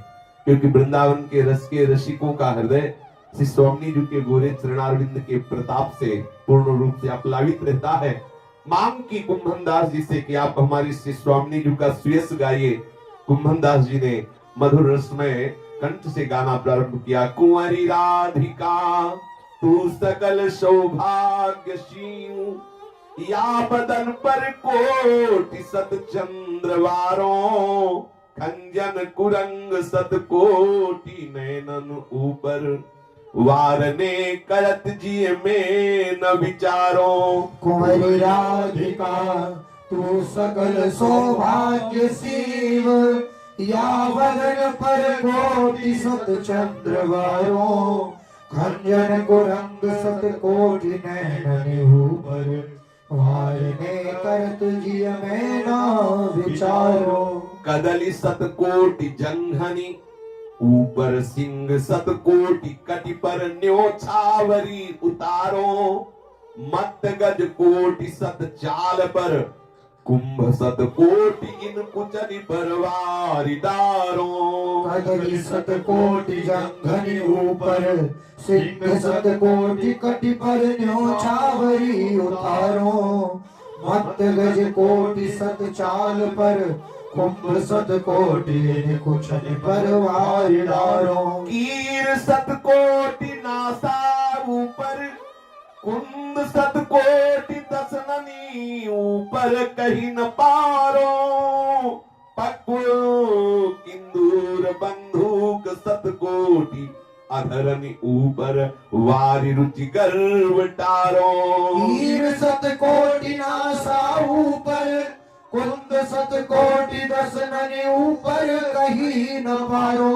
क्योंकि वृंदावन के रस के रसिकों का हृदय श्री स्वामिनी जी के गोरे चरणारविंद के प्रताप से पूर्ण रूप से अपलावित रहता है। मांग की कुंभन दास जी से कि आप हमारी श्री स्वामिनी जी का सुयस गाइए। कुंभन दास जी ने मधुर रसमय कंठ से गाना प्रारंभ किया। कुंवरी राधिका तू सकल सौभाग्यशील, या बदन पर कोटि सत चंद्रवारों, खंजन कुरंग सत कोटि नैनन ऊपर, वारने करत जिय में न विचारो। कुंवरी राधिका तू सकल सौभाग्यशील, या वदन पर कोटि सत चंद्रवारों, खंजन कुरंग सत कोटि नैनन ऊपर, वारने करत जिय में न विचारो। कदली सत कोटि जंघनी, ऊपर सिंह सत कोटि कटि पर न्योछावरी उतारो, मत गज कोटि सत चाल पर, कुंभ सत कोटि इन कुचनि पर वारिदारो। कदली सत कोटि जंघनि ऊपर, सिंह सत कोटि कटि पर न्योछावरी उतारो, मत गज कोटि सत चाल पर, कुंभ सत कोटि कुचनि पर वारिदारो। कीर सत कोटि नासा ऊपर, कुंद सत कोटि दसननी ऊपर, कहीं न पारो। पक्व किंदूर बंदूक सत कोटि अधरनि ऊपर, वारि रुचि गर्व टारो। कीर सत कोटि नासा ऊपर, कुंद सत कोटि दसननि ऊपर, कहीं न पारो।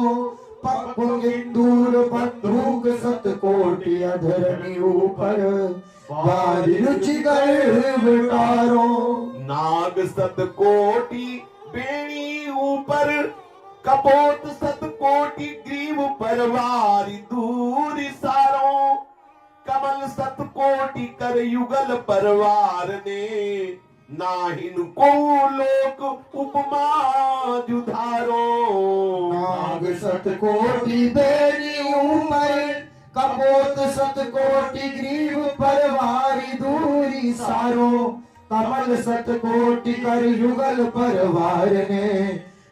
पक्व किंदूर बंदूक सत कोटि अधरनि ऊपर, वारि रुचि गर्व टारो। नाग सत कोटि बेणी ऊपर, कपोत सत कोटि ग्रीव पर, वारि दूरि सारो। कमल सत कोटि कर युगल परवार ने, नाहिन को लोक उपमा जुधारो। नाग सत कोटि बेनी ऊपर, कपोत सत कोटि ग्रीव पर, वारि दूरि सारो। कमल सत कोटि कर युगल परवार ने,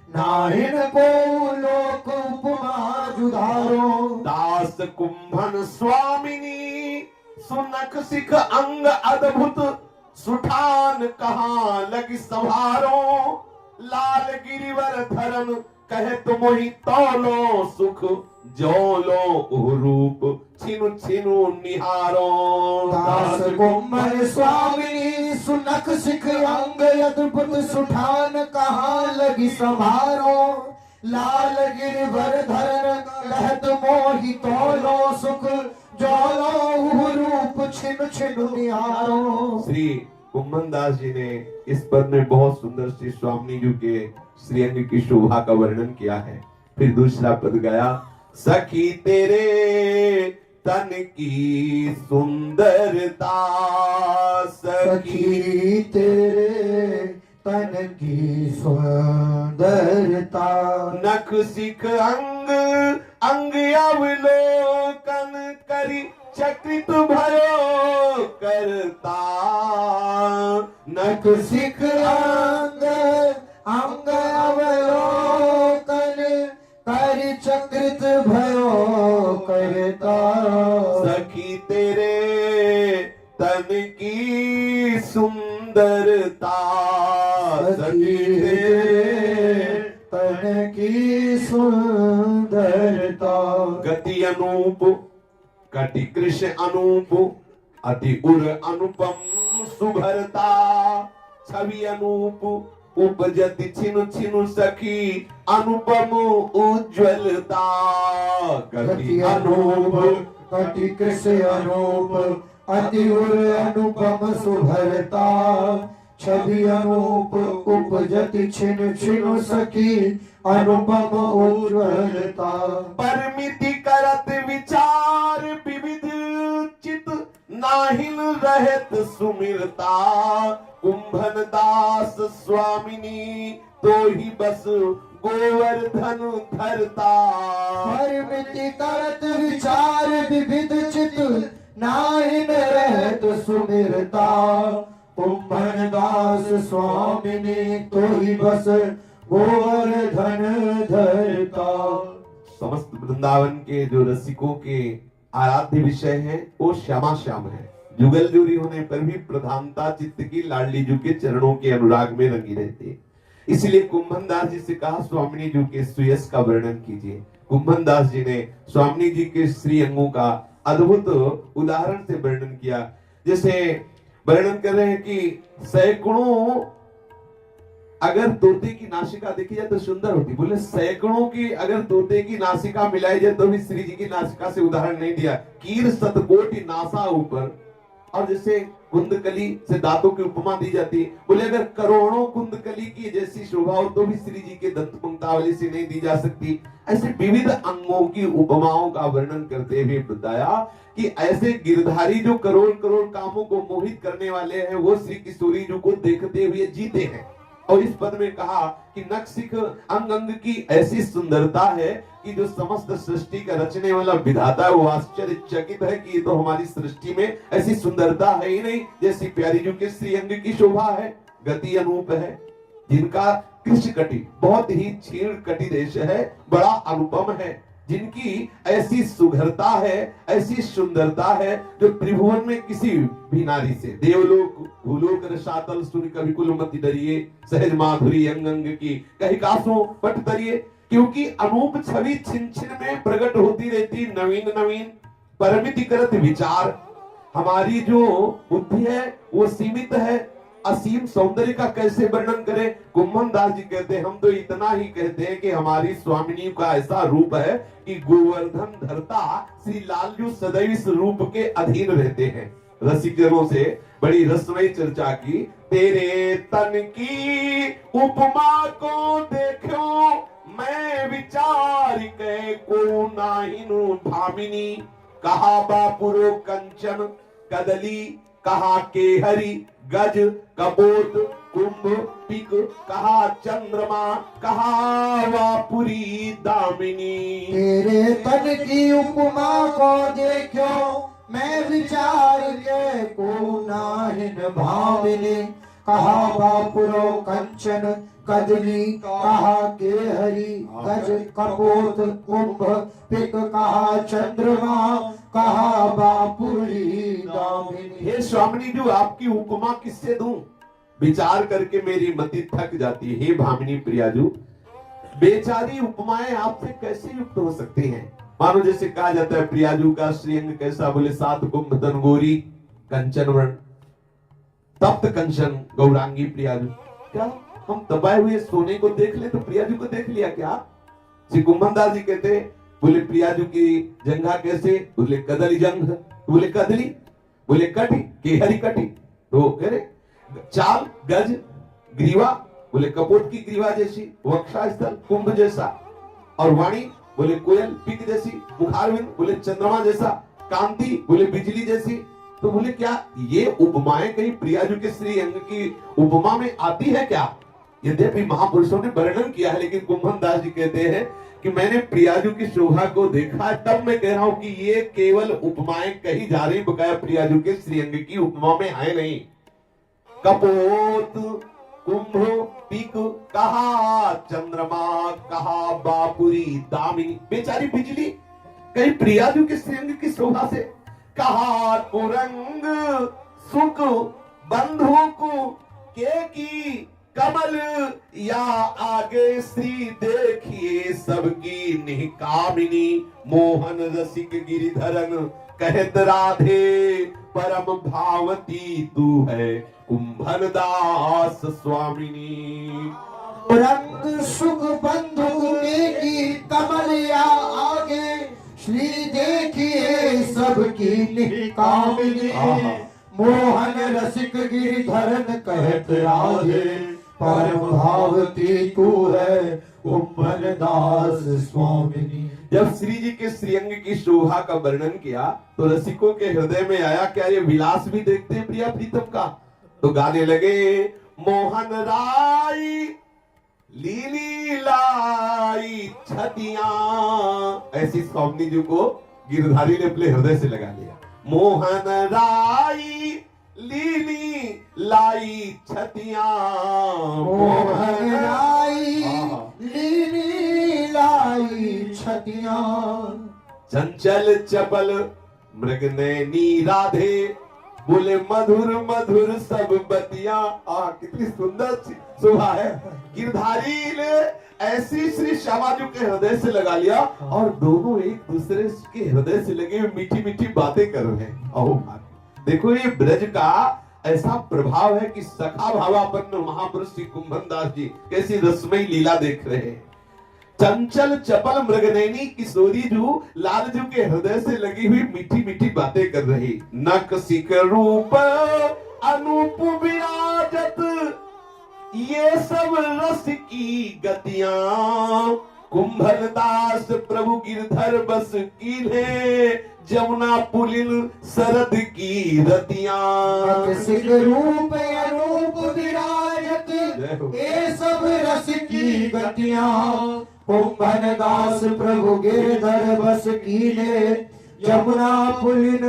नाहिन को लोक उपमा जुधारो। दास कुंभन स्वामिनी, सुनक सिख अंग अद्भुत, सुठान कहाँ लगी संभारो। लाल गिरिवर धरन कहे तुम ही तौलो, सुख जोलो उह रूप छिनु छिनु निहारो। दास कुंभन स्वामिनी, सुनक सिख अंग अद्भुत, सुठान कहाँ लगी संभारो। लाल गिरिवर धरन कहत मोहि तौलो, सुख जोलो उह रूप छिनु छिनु निहारो। श्री कुंभन दास जी ने इस पद में बहुत सुंदर श्री स्वामी जी के श्रीअंग की शोभा का वर्णन किया है। फिर दूसरा पद गाया। सखी तेरे तन की सुंदरता, सखी तेरे तन की सुंदरता, नख सिख अंग अंग अवलोकन करी, चकित भयो करता। नख सिख अंग अंग अवलोकन कर चक्रित भय भयो करता। सखी तेरे तन की सुंदरता, सखी तेरे तन की सुंदरता। गति अनूप कटि कृष्ण अनूप, अति उर अनुपम सुभरता। छवि अनूप उपजति छिनु छिनु सखी, अनुपम उज्ज्वलता। गति अनूप कटि कृष्ण अनूप, अति उर अनुपम सुभरता। छवि अनूप उपजति छिनु छिनु सखी, अनुपम उज्ज्वलता। परमिति करत विचार विविध चित, नाहिन रहत सुमिरता। कुंभन दास स्वामिनी तो ही बस गोवर्धन धरता। परिमिति करत विचार विविध चित, नाहिन रहत सुमिरता। कुंभन दास स्वामिनी तो ही बस गोवर्धन धरता। समस्त वृंदावन के जो रसिकों के आराध्य विषय है वो श्यामा श्याम है। जुगल जोड़ी होने पर भी प्रधानता चित्त की लाडली जू के चरणों के अनुराग में रंगी रहती है। इसलिए कुंभन दास जी से कहा स्वामिनी जी के सुयस का वर्णन कीजिए। कुंभन दास जी ने स्वामिनी जी के श्री अंगों का अद्भुत उदाहरण से वर्णन किया। जैसे वर्णन कर रहे हैं कि सैकड़ों, अगर तोते की नासिका देखी जाए तो सुंदर होती, बोले सैकड़ों की अगर तोते की नासिका मिलाई जाए तो भी श्री जी की नासिका से उदाहरण नहीं दिया। कीर शतकोटि नासा ऊपर, और जैसे कुंदकली से दांतों की उपमा दी जाती है, बोले अगर करोड़ों कुंदकली की जैसी शोभा हो तो भी श्री जी के दंत पंक्तावली से नहीं दी जा सकती। ऐसे विविध अंगों की उपमाओं का वर्णन करते हुए बताया कि ऐसे गिरधारी जो करोड़ करोड़ कामों को मोहित करने वाले हैं, वो श्री किशोरी जी को देखते हुए जीते हैं। और इस पद में कहा कि नखशिख अंग अंग की ऐसी सुंदरता है कि जो समस्त सृष्टि का रचने वाला विधाता है वो आश्चर्यचकित है कि ये तो हमारी सृष्टि में ऐसी सुंदरता है ही नहीं जैसी प्यारी जी के श्री अंग की शोभा है। गति अनूप है, जिनका कृष्ण कटि बहुत ही क्षीण कटि देश है, बड़ा अनुपम है, जिनकी ऐसी सुघरता है, ऐसी सुंदरता है जो त्रिभुवन में किसी भी नारी से, देवलोक भूलोक रसातल सुन कवि कुल मति डरिए, सहज माधुरी अंग अंग की कही कासों पट तरिए। क्योंकि अनूप छवि छिन छिन में प्रकट होती रहती, नवीन नवीन परमिति करत विचार। हमारी जो बुद्धि है वो सीमित है, असीम सौंदर्य का कैसे वर्णन करें। कुंभन दास जी कहते हैं हम तो इतना ही कहते हैं कि हमारी स्वामिनी का ऐसा रूप है कि गोवर्धन धरता श्री लालजू सदैव इस रूप के अधीन रहते हैं। रसिकजनों से बड़ी रसमयी चर्चा की। तेरे तन की उपमा को देखो मैं विचार के को नाहिनु भामिनी। कहा बापुरो कंचन कदली, कहा केहरी गज कपोत कुंभ पिक, कहा चंद्रमा कहा वापुरी दामिनी। तेरे तन की उपमा को देखो मैं विचार के को नाहिन भामिनी। कहा बापुरो कंचन कदली, कहा के हरि गज कपोत कुंभ पिक, कहा चंद्रमा कहा बापुरी दामिनी। हे स्वामिनी जो आपकी उपमा किससे दूं, विचार करके मेरी मति थक जाती है। हे भामिनी प्रियाजू, बेचारी उपमाएं आपसे कैसे युक्त हो सकती हैं। मानो जैसे कहा जाता है प्रियाजू का श्रीअंग कैसा, बोले सात कुंभ तनगोरी कंचन वर्ण, तप्त कंचन गौरांगी प्रियाजू। क्या हम दबाए हुए सोने को देख ले तो प्रियाजू को देख लिया क्या। श्री कुंभन दास जी कहते बोले प्रियाजू की जंघा कैसे, बोले कदली जंघ, बोले कदली, बोले कटी केहरी कटी, तो कह रहे चाल गज ग्रीवा, बोले कपोत की ग्रीवा जैसी, वक्षा स्थल कुंभ जैसा, और वाणी बोले कोयल पिक जैसी, मुखारविंद बोले चंद्रमा जैसा, कांति बोले बिजली जैसी। तो बोले क्या ये उपमाएं कहीं प्रियाजू के श्री अंग की उपमा में आती है क्या। यद्यपि महापुरुषों ने वर्णन किया है, लेकिन कुंभन दास जी कहते हैं कि मैंने प्रियाजू की शोभा को देखा, तब मैं कह रहा हूं कि ये केवल उपमाएं कही जा रही, बकाया प्रियाजू के श्रीअंग की उपमा में है नहीं। कपोत कुंभ पिक, कहा चंद्रमा कहा बापुरी दामिनी। बेचारी बिजली कहीं प्रियाजू के श्रृंग की शोभा से कहा कुरंग सुख बंधुक के की कमल या आगे श्री देखिए सबकी निकामिनी मोहन रसिक गिरिधरन कहत राधे परम भावती तू है कुंभन दास स्वामिनी। रंग सुख बंधु की कमल या आगे श्री देखिए सबकी निकामिनी मोहन रसिक गिरिधरन कहत राधे परम भावती तू है कुंभन दास स्वामिनी। जब श्री जी के श्रीअंग की शोभा का वर्णन किया तो रसिकों के हृदय में आया क्या ये विलास भी देखते हैं प्रिया प्रीतम का, तो गाने लगे मोहन राय लीली लाई छतिया। ऐसी स्वामी जी को गिरधारी ने अपने हृदय से लगा लिया। मोहन राय लीली लाई छतिया मोहन राय लीली लाई छतिया चंचल चपल मृग नैनी राधे बोले मधुर मधुर सब बतिया। कितनी सुंदर शोभा है। गिरधारी ने ऐसी श्री श्यामाजू के हृदय से लगा लिया और दोनों एक दूसरे के हृदय से लगे मीठी मीठी बातें कर रहे हैं। अहो देखो ये ब्रज का ऐसा प्रभाव है कि सखा भावापन्न महापुरुष श्री कुंभन दास जी कैसी रसमयी लीला देख रहे हैं। चंचल चपल मृगनैनी किशोरी जू लालजू के हृदय से लगी हुई मीठी मीठी बातें कर रही। नक सिक रूप अनूप विराजत ये सब रस की गतियां कुंभन दास प्रभु गिरधर बस कीन्हे जमुना पुलिन सरद की रतियां। सिक रूप अनूप विराजत ये सब रस की गतियां कुंभन दास प्रभु गिरधर बस कीन्हे जमुना पुलिन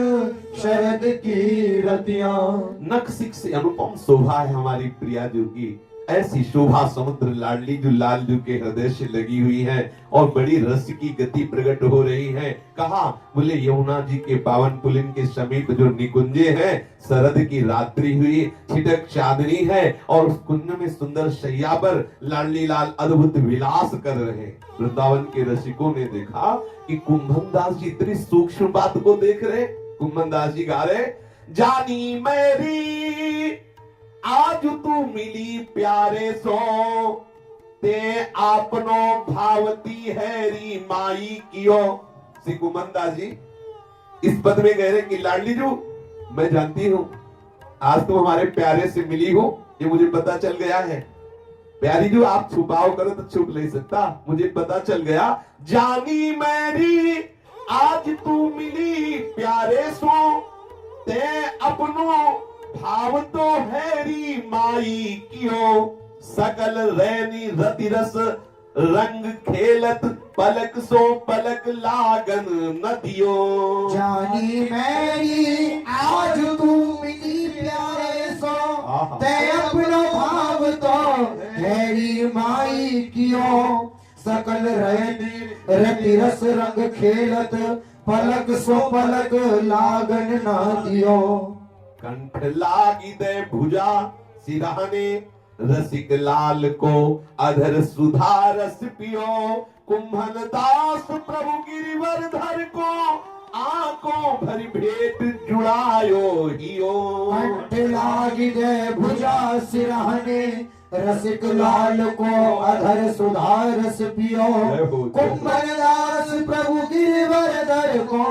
शरद की रतियां। नख सिक से अनुपम शोभा है हमारी प्रिया जी की। ऐसी शोभा समुद्र लाडली जो लालजू के हृदय से लगी हुई है और बड़ी रस की गति प्रकट हो रही है। कहा बोले यमुना जी के पावन पुलिन के समीप जो निकुंजे हैं शरद की रात्रि हुई छिटक चांदनी है और उस कुंज में सुंदर शैया पर लाडली लाल अद्भुत विलास कर रहे। वृंदावन के रसिकों ने देखा कि कुंभन दास जी इतनी सूक्ष्म बात को देख रहे। कुंभन दास जी गा रहे जानी मेरी आज तू मिली प्यारे सो ते आपनो भावती हैरी माई कियो। श्री कुंभन दास जी इस पद में कह रहे कि लाडली जू मैं जानती हूँ आज तुम हमारे प्यारे से मिली हो ये मुझे पता चल गया है। प्यारी जो आप छुपाओ करो तो छुप नहीं सकता, मुझे पता चल गया। जानी मेरी आज तू मिली प्यारे सो ते अपनो भाव तो हैरी माई कियो सकल रैनी रति रस रंग खेलत पलक सो पलक लागन नदियो। जानी मेरी आज तू मिली प्यारे सो ते अपनो भाव तो हैरी माई कियो सकल रैनी रति रस रंग खेलत पलक सो पलक लागन ना दियो। कंठ लागी दे भुजा सिरहने रसिक लाल को अधर सुधा रस पियो कुंभन दास प्रभु गिरिवरधर को आंखों भरी भेंट जुड़ायो हियो। कंठ लागी दे भुजा सिरहने रसिक लाल को अधर सुधा रस पियो कुंभन दास प्रभु गिरिवरधर को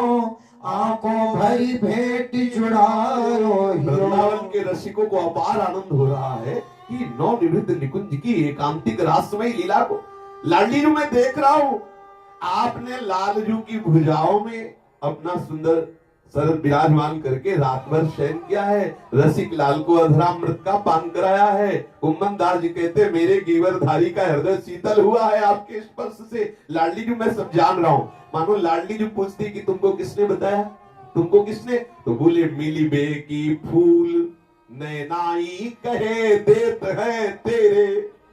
आंखों भरी भेंट जुड़ायो। वृंदावन के रसिकों को अपार आनंद हो रहा है कि नौ निवृत्त निकुंज की एकांतिक रासमयी लीला को लाडली जू मैं देख रहा हूँ। आपने लालजू की भुजाओं में अपना सुंदर सर विराजमान करके रात भर शयन किया है, रसिक लाल को अधरामृत का पान कराया है। कुंभन दास जी कहते मेरे गिरधारी का हृदय शीतल हुआ है आपके स्पर्श से। लाडली जी मैं सब जान रहा हूँ। मानो लाडली जी पूछती कि तुमको किसने बताया, तुमको किसने, तो बोले मिली बे की फूल नैनाई कहे देत है तेरे।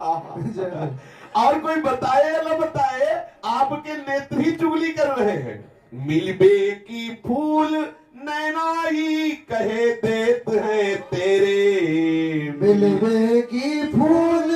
और कोई बताए या न बताए आपके नेत्र ही चुगली कर रहे हैं। मिलबे की फूल नैनाई कहे देत है तेरे। मिलबे की फूल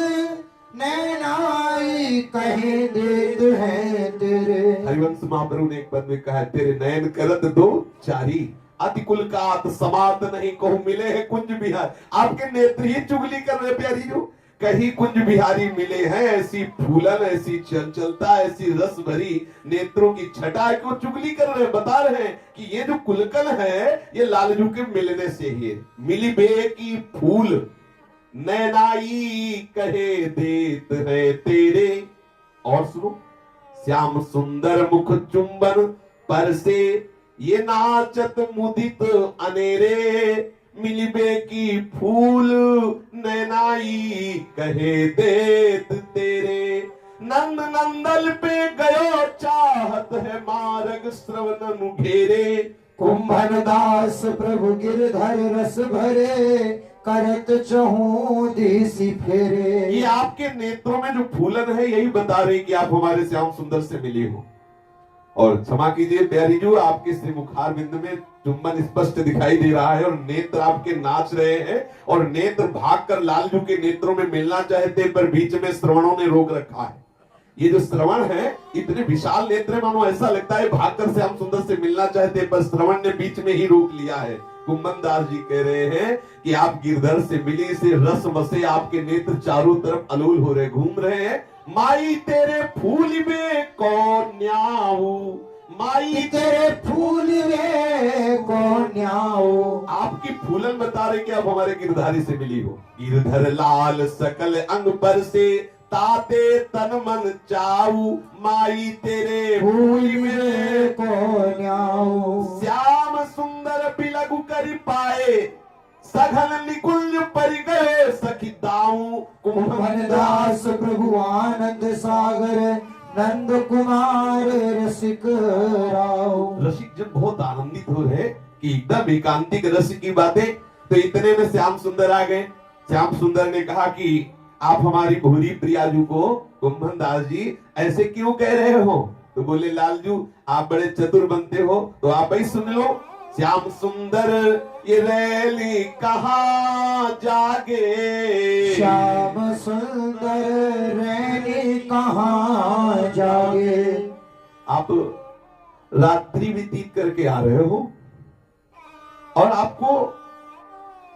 नैनाई कहे देत है तेरे। हरिवंश महाप्रभु ने एक पद में कहा है, तेरे नयन करत दो चारी, अति कुलकात समात नहीं कहूं मिले है कुंज बिहार। आपके नेत्र ही चुगली कर रहे प्यारी जो, कहीं कुंज बिहारी मिले हैं। ऐसी फूलन, ऐसी चंचलता, ऐसी रस भरी नेत्रों की छटा को चुगली कर रहे हैं, बता रहे हैं कि ये जो कुलकल है ये लालजू के मिलने से ही है। मिली बे की फूल नैनाई कहे देत है तेरे। और सुनो, श्याम सुंदर मुख चुंबन पर से ये नाचत मुदित अनेरे। मिलबे की फूल नैनाई कहे देत तेरे। नंद नंदल पे गयो चाहत है मार्ग श्रवण घेरे। कुंभन दास प्रभु गिरधर रस भरे करत चहूं देसी फेरे। ये आपके नेत्रों में जो फूलन है यही बता रही कि आप हमारे श्याम सुंदर से मिले हो। और क्षमा कीजिए प्यारी जो, आपके श्री मुखार बिंद में चुंबन स्पष्ट दिखाई दे रहा है और नेत्र आपके नाच रहे हैं और नेत्र भागकर लालजू के नेत्रों में मिलना चाहते, पर बीच में श्रवणों ने रोक रखा है। ये जो श्रवण है इतने विशाल नेत्र, मानो ऐसा लगता है भागकर से हम सुंदर से मिलना चाहते, पर श्रवण ने बीच में ही रोक लिया है। कुंभन दास जी कह रहे हैं कि आप गिरधर से मिली से रस बसे आपके नेत्र चारों तरफ अलोल हो रहे, घूम रहे हैं। माई तेरे फूल में कौन न्याऊ, माई तेरे फूल में कौन न्याऊ। आपकी फूलन बता रहे कि आप हमारे गिरधारी से मिली हो। गिरधर लाल सकल अंग पर से ताते तन मन चाऊ। माई तेरे फूल में कौन न्याऊ। श्याम सुंदर बिलगु कर पाए सघन निकुंज पर गए सखी दाऊ। कुंभन दास प्रभु आनंद सागर नंद कुमार रसिक राव। रसिक जब बहुत आनंदित हो रहे कि एकदम एकांतिक रस की बातें, तो इतने में श्याम सुंदर आ गए। श्याम सुंदर ने कहा कि आप हमारी भूरी प्रियाजू को कुंभन दास जी ऐसे क्यों कह रहे हो। तो बोले लालजू आप बड़े चतुर बनते हो, तो आप ही सुन लो। श्याम सुंदर ये रैली कहाँ जागे। श्याम सुंदर रैली कहाँ जागे। आप रात्रि व्यतीत करके आ रहे हो और आपको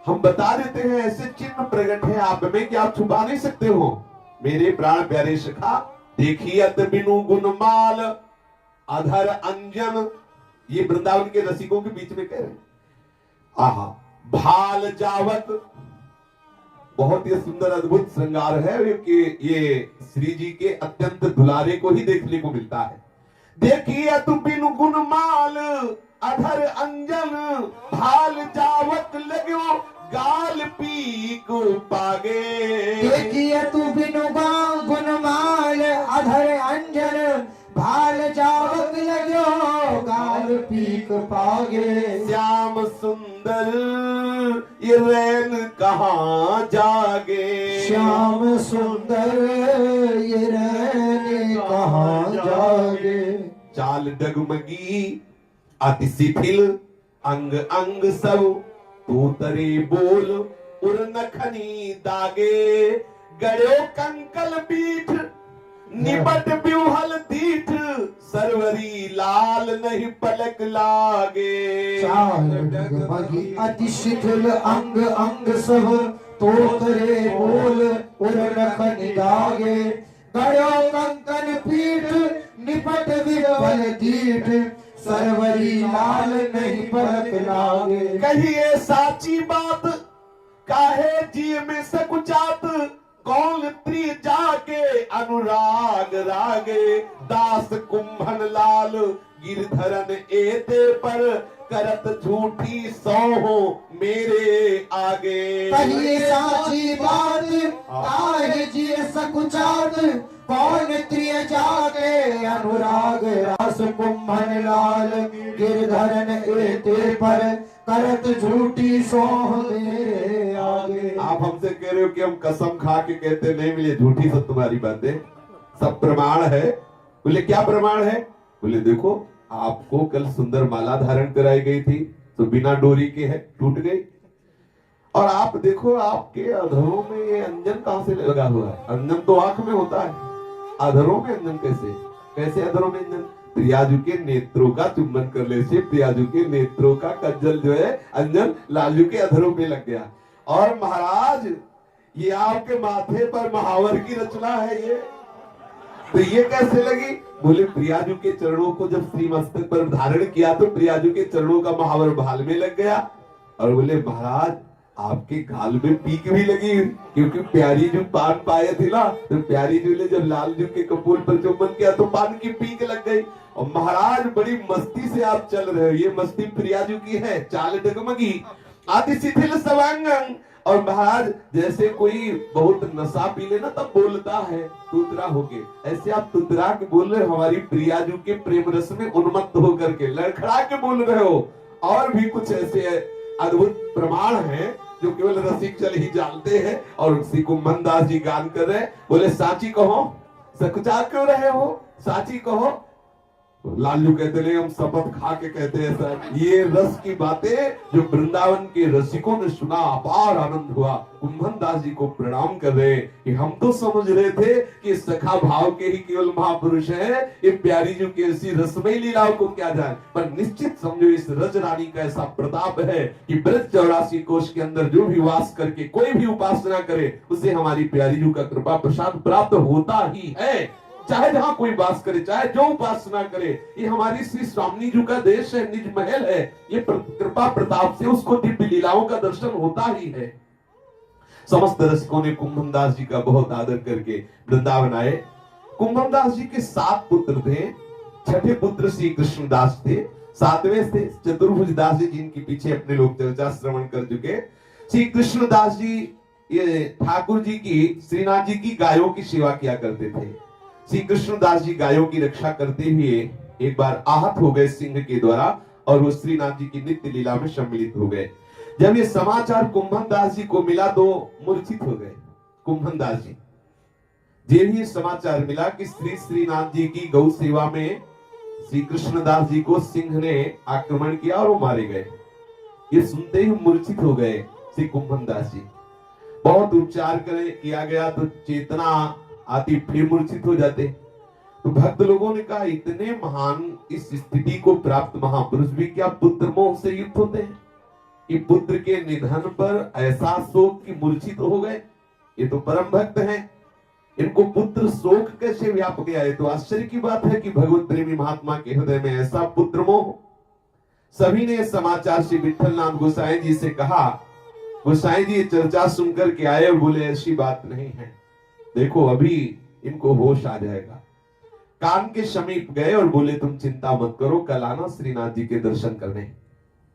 हम बता देते हैं, ऐसे चिन्ह प्रकट है आप में कि आप छुपा नहीं सकते हो। मेरे प्राण प्यारे सखा देखिए अत बिनु गुणमाल अधर अंजन। ये वृंदावन के रसिकों के बीच में कह रहे हैं। आहा भाल जावत, बहुत ही सुंदर अद्भुत श्रृंगार है कि ये श्री जी के अत्यंत दुलारे को ही देखने को मिलता है। देखिए तू बिनु गुणमाल अधर अंजन भाल जावत लग्यो गाल पीक पागे। देखिए तू बिनु गुणमाल अधर अंजन भाल जावत लग्यो गाल पीक पागे। श्याम सुंदर ये रैन कहाँ जागे। श्याम सुंदर ये रैन कहाँ जागे। चाल डगमगी अति शिथिल अंग अंग सब तू तरे बोल उर नखनी दागे। गड़ो कंकल पीठ निपट ब्यूहल दीठ सरवरी लाल नहीं पलक लागे। चाल डगमगी अति शिथिल अंग अंग सब तो तरे बोल उर नखनी दागे। गड़ो कंकन पीठ निपट विपल दीठ सरवरी लाल नहीं पलक लागे। कहिए साची बात काहे जी में सकुचात कौन त्री जाके अनुराग रागे। दास कुंभन लाल गिरधरन एते पर करत झूठी सौहो मेरे आगे। कहिए साची बात काहे जी सकुचात कौन त्रिय जाके अनुराग रास। कुंभन लाल गिरधरन एते पर करत झूठी सोह मेरे आगे। आप हमसे कह रहे हो कि हम कसम खा के कहते नहीं मिले, झूठी सब तुम्हारी बातें, सब प्रमाण है। बोले क्या प्रमाण है। बोले देखो आपको कल सुंदर माला धारण कराई गई थी तो बिना डोरी के है, टूट गई। और आप देखो आपके अधरों में ये अंजन कहां से लगा हुआ है? अंजन तो आंख में होता है, अधरों में अंजन कैसे? कैसे अधरों में अंजन? प्रियाजू के नेत्रों का चुंबन करने से प्रियाजू के नेत्रों का कज्जल जो है अंजन लालजू के अधरों में लग गया। और महाराज ये आपके माथे पर महावर की रचना है ये, तो ये कैसे लगी? बोले प्रियाजू के चरणों को जब श्री मस्तक पर धारण किया तो प्रियाजू के चरणों का महावर भाल में लग गया। और बोले महाराज आपके गाल में पीक भी लगी, क्योंकि प्यारी जू पान पाए थे ना, तो प्यारी जू ने जब लालजू के कपूर पर चुंबन किया तो पान की पीक लग गई। और महाराज बड़ी मस्ती से आप चल रहे हो, ये मस्ती प्रियाजू की है, चाल डगमगी आदि शिथिल सवांगं। और महाराज जैसे कोई बहुत नशा पी ले ना तब बोलता है तुतरा होके, ऐसे आप तुतरा के बोल रहे हो, हमारी प्रियाजू के प्रेम रस में उन्मत्त होकर के लड़खड़ा के बोल रहे हो। और भी कुछ ऐसे अद्भुत प्रमाण हैं जो केवल रसिक चल ही जानते हैं। और उसी को कुंभनदास जी गान कर रहे हैं, बोले साची कहो सकुचा क्यों रहे हो, साची कहो। लालू कहते नहीं, हम शपथ खा के कहते हैं सर। ये रस की बातें जो वृंदावन के रसिकों ने सुना, अपार आनंद हुआ। कुंभनदास जी को प्रणाम कर रहे कि हम तो समझ रहे थे कि सखा भाव के ही केवल महापुरुष है, ये प्यारी जी की ऐसी रसमयी लीलाओं को क्या जाए। पर निश्चित समझो इस रज रानी का ऐसा प्रताप है कि ब्रज 84 कोष के अंदर जो भी वास करके कोई भी उपासना करे उसे हमारी प्यारी जी का कृपा प्रसाद प्राप्त होता ही है। चाहे जहां कोई वास करे, चाहे जो उपासना करे, ये हमारी श्री स्वामी जी का देश है, निज महल है। ये कृपा प्रताप से उसको दिव्य लीलाओं का दर्शन होता ही है। समस्त रसिकों ने कुंभनदास जी का बहुत आदर करके वृंदावन आए। कुंभनदास जी के 7 पुत्र थे। छठे पुत्र श्री कृष्णदास थे, 7वें थे चतुर्भुज दास जी, जिनके पीछे अपने लोग चर्चा श्रवण कर चुके। श्री कृष्णदास जी ये ठाकुर जी की, श्रीनाथ जी की गायों की सेवा किया करते थे। श्री कृष्णदास जी गायों की रक्षा करते हुए एक बार आहत हो गए सिंह के द्वारा, और वो श्रीनाथ जी की नित्य लीला में सम्मिलित हो गए। जब ये समाचार कुंभनदास जी को मिला तो मूर्छित हो गए कुंभनदास जी। जब ये समाचार मिला कि श्रीनाथ जी की गौ सेवा में श्री कृष्णदास जी को सिंह ने आक्रमण किया और वो मारे गए, ये सुनते ही मूर्छित हो गए श्री कुंभनदास जी। बहुत उपचार किया गया तो चेतना आती, फिर मूर्छित हो जाते। तो भक्त लोगों ने कहा इतने महान इस स्थिति को प्राप्त महापुरुष भी क्या पुत्र मोह से युक्त होते हैं? कि पुत्र के निधन पर ऐसा शोक की मूर्छित हो गए। ये तो परम भक्त हैं, इनको पुत्र शोक कैसे व्याप गया? ये तो आश्चर्य की बात है कि भगवत प्रेमी महात्मा के हृदय में ऐसा पुत्र मोह। सभी ने समाचार श्री विठल नाथ गोसाई जी से कहा। गोसाई जी चर्चा सुनकर के आए और बोले ऐसी बात नहीं है, देखो अभी इनको होश आ जाएगा। कान के समीप गए और बोले तुम चिंता मत करो, कल आना श्रीनाथ जी के दर्शन करने।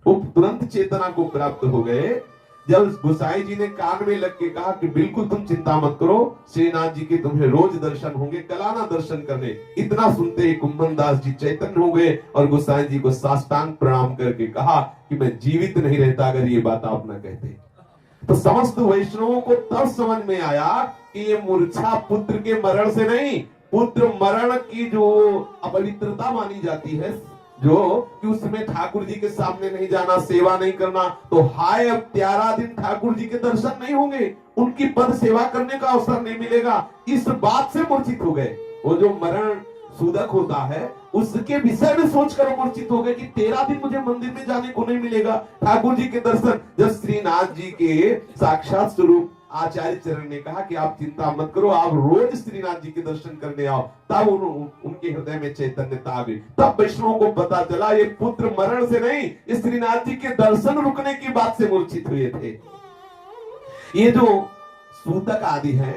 वो तुरंत चेतना को प्राप्त हो गए। जब गोसाई जी ने कान में लग के कहा कि बिल्कुल तुम चिंता मत करो, श्रीनाथ जी के तुम्हें रोज दर्शन होंगे, कल आना दर्शन करने। इतना सुनते ही कुंभनदास जी चैतन्य हो गए और गोसाई जी को साष्टांग प्रणाम करके कहा कि मैं जीवित नहीं रहता अगर ये बात आप न कहते। तो समस्त वैष्णवों को तब समझ में आया कि ये मूर्छा पुत्र के मरण से नहीं, पुत्र मरण की जो अपवित्रता मानी जाती है, जो कि उसमें ठाकुर जी के सामने नहीं जाना, सेवा नहीं करना, तो हाय अब 13 दिन ठाकुर जी के दर्शन नहीं होंगे, उनकी पद सेवा करने का अवसर नहीं मिलेगा। इस बात से मूर्छित हो गए। वो जो मरण सूदक होता है उसके विषय में सोचकर मूर्छित हो गए कि 13 दिन मुझे मंदिर में जाने को नहीं मिलेगा, ठाकुर जी के दर्शन। जब श्रीनाथ जी के साक्षात स्वरूप आचार्य चरण ने कहा कि आप चिंता मत करो, आप रोज श्रीनाथ जी के दर्शन करने आओ, तब उनके हृदय में चैतन्यता आ गई। तब वैष्णवों को पता चला ये पुत्र मरण से नहीं, इस श्रीनाथ जी के दर्शन रुकने की बात से मूर्छित हुए थे। ये जो सूतक आदि है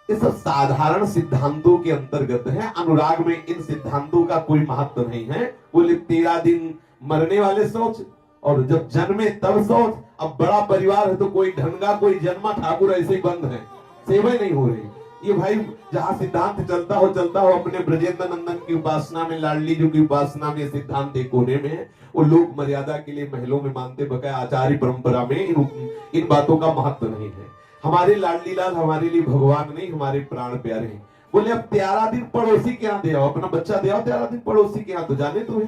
ये सब साधारण सिद्धांतों के अंतर्गत है। अनुराग में इन सिद्धांतों का कोई महत्व नहीं है। बोले 13 दिन मरने वाले सोच, और जब जन्मे तब सोच। अब बड़ा परिवार है तो कोई ढंगा कोई जन्मा, ठाकुर ऐसे ही बंद है, सेवा नहीं हो रही। ये भाई जहां सिद्धांत चलता हो अपने ब्रजेंद्र नंदन की उपासना में, लाडली जी की उपासना में सिद्धांत एक कोने में है। वो लोग मर्यादा के लिए महलों में मानते, बकाया आचार्य परंपरा में इन बातों का महत्व नहीं है। हमारे लाडली लाल हमारे लिए भगवान नहीं, हमारे प्राण प्यारे हैं। बोले अब 13 दिन पड़ोसी के यहाँ दे आओ, अपना बच्चा दे आओ 13 दिन पड़ोसी के यहाँ, तो जाने तो है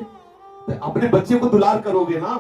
तो अपने बच्चे को दुलार करोगे ना,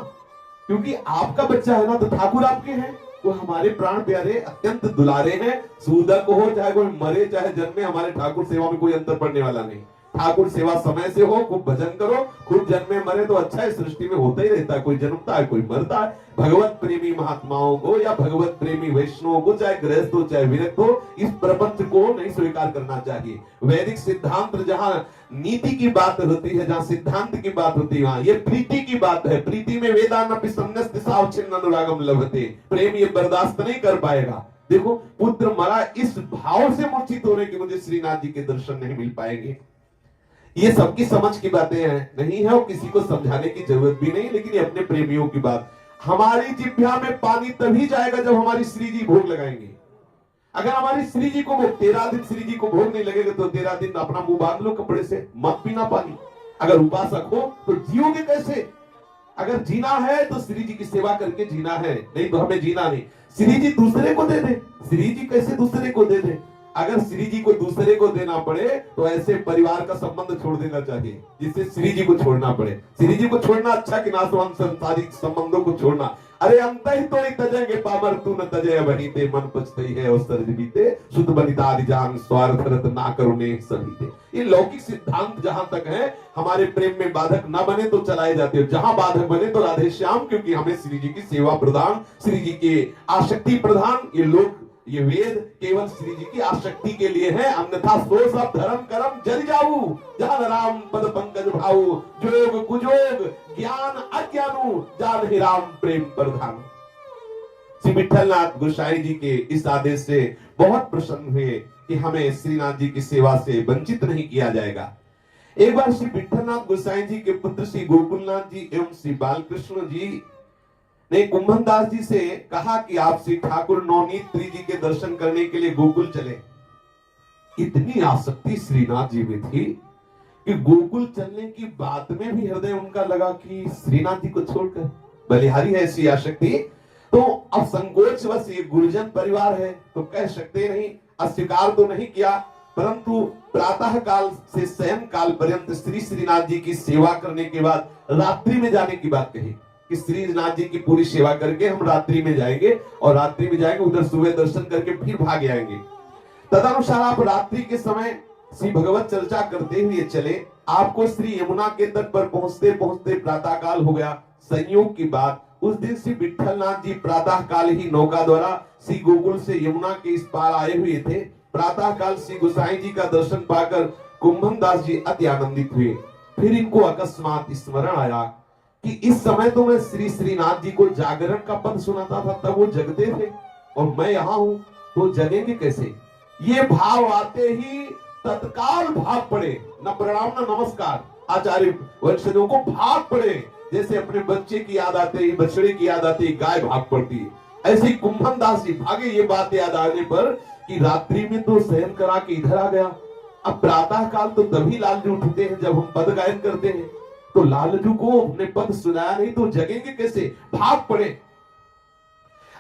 क्योंकि आपका बच्चा है ना, तो ठाकुर आपके हैं, वो हमारे प्राण प्यारे अत्यंत दुलारे हैं। सूदक हो चाहे कोई मरे चाहे जन्मे, हमारे ठाकुर सेवा में कोई अंतर पड़ने वाला नहीं। ठाकुर सेवा समय से हो, खूब भजन करो, खुद जन्मे मरे तो अच्छा है, सृष्टि में होता ही रहता है, कोई जन्मता है कोई मरता है। भगवत प्रेमी महात्माओं को या भगवत प्रेमी वैष्णवों को, चाहे गृहस्थ हो चाहे विरक्त हो, इस प्रपंच को नहीं स्वीकार करना चाहिए। वैदिक सिद्धांत जहां नीति की बात होती है, जहां सिद्धांत की बात होती है, वहां ये प्रीति की बात है। प्रीति में वेदानपि संन्यस्त सावच्छिन्न अनुरागम लभते, प्रेम ये बर्दाश्त नहीं कर पाएगा। देखो पुत्र मरा, इस भाव से मूर्छित होने के मुझे श्रीनाथ जी के दर्शन नहीं मिल पाएंगे। ये सबकी समझ की बातें हैं नहीं है और किसी को समझाने की जरूरत भी नहीं, लेकिन ये अपने प्रेमियों की बात। हमारी जिह्वा में पानी तभी जाएगा जब हमारी श्री जी भोग लगाएंगे। अगर हमारी श्री जी को भोग 13 दिन श्री जी को भोग नहीं लगेगा तो 13 दिन अपना मुंह बांध लो कपड़े से, मत पीना पानी। अगर उपासक हो तो जियोगे कैसे? अगर जीना है तो श्री जी की सेवा करके जीना है, नहीं तो हमें जीना नहीं। श्री जी दूसरे को दे दे, श्री जी कैसे दूसरे को दे दे? अगर श्री जी को दूसरे को देना पड़े तो ऐसे परिवार का संबंध छोड़ देना चाहिए जिससे श्री जी को छोड़ना पड़े। श्री जी को छोड़ना अच्छा कि नाशवान संसारिक संबंधों को छोड़ना। अरे अंत ही तो तजेंगे पामर तू न तजय बनी ते, मन पछतई है और सर्ज बीते, शुद्ध बनिता आदि जान स्वार्थ रत ना करुणे सभी थे। ये लौकिक सिद्धांत जहां तक है हमारे प्रेम में बाधक ना बने तो चलाए जाते हो, जहां बाधक बने तो राधे श्याम, क्योंकि हमें श्री जी की सेवा प्रदान, श्री जी के आसक्ति प्रदान। ये लोग ये वेद केवल श्री जी की आसक्ति के लिए है, अन्यथा सो सब धर्म कर्म जल जाऊ, जान राम पद पंकज भाऊ, जोग कुजोग ज्ञान अज्ञानु, जान ही राम प्रेम प्रधान। श्री विठलनाथ गोसाई जी के इस आदेश से बहुत प्रसन्न हुए कि हमें श्रीनाथ जी की सेवा से वंचित नहीं किया जाएगा। एक बार श्री विठलनाथ गोसाई जी के पुत्र श्री गोकुलनाथ जी एवं श्री बालकृष्ण जी ने कुंभन दास जी से कहा कि आप श्री ठाकुर नवनीत त्रि जी के दर्शन करने के लिए गोकुल चले। इतनी आसक्ति श्रीनाथ जी में थी कि गोकुल चलने की बात में भी हृदय उनका लगा कि श्रीनाथ जी को छोड़कर, बलिहारी है ऐसी आसक्ति, तो अब संकोचवश ये गुरुजन परिवार है तो कह सकते नहीं, अस्वीकार तो नहीं किया, परंतु प्रातः काल से शयन काल पर्यंत श्री श्रीनाथ जी की सेवा करने के बाद रात्रि में जाने की बात कही कि श्रीनाथ जी की पूरी सेवा करके हम रात्रि में जाएंगे, और रात्रि में जाएंगे उधर सुबह दर्शन करके फिर भाग आएंगे। तदनुसार आप रात्रि के समय श्री भगवत चर्चा करते हुए चले। आपको श्री यमुना के तट पर पहुंचते पहुंचते प्रातः काल हो गया। संयोग की बात, उस दिन श्री विठलनाथ जी प्रातः काल ही नौका द्वारा श्री गोकुल से यमुना के इस पार आए हुए थे। प्रातः काल श्री गोसाई जी का दर्शन पाकर कुंभन दास जी अति आनंदित हुए। फिर इनको अकस्मात स्मरण आया कि इस समय तो मैं श्री श्रीनाथ जी को जागरण का पद सुनाता था, तब वो जगते थे और मैं यहाँ हूं तो जगेंगे कैसे? ये भाव आते ही तत्काल भाग पड़े, न प्रणाम न नमस्कार। आचार्य वंशजों को भाग पड़े, जैसे अपने बच्चे की याद आते ही, बछड़े की याद आते ही गाय भाग पड़ती है, ऐसे ही कुंभन दास जी भागे। ये बात याद आने पर कि रात्रि में तो शयन करा के इधर आ गया, अब प्रातः काल तो तभी लालजू उठते हैं जब हम पद गायन करते हैं, तो लालजू को अपने पद सुनाया नहीं तो जगेंगे कैसे? भाग पड़े।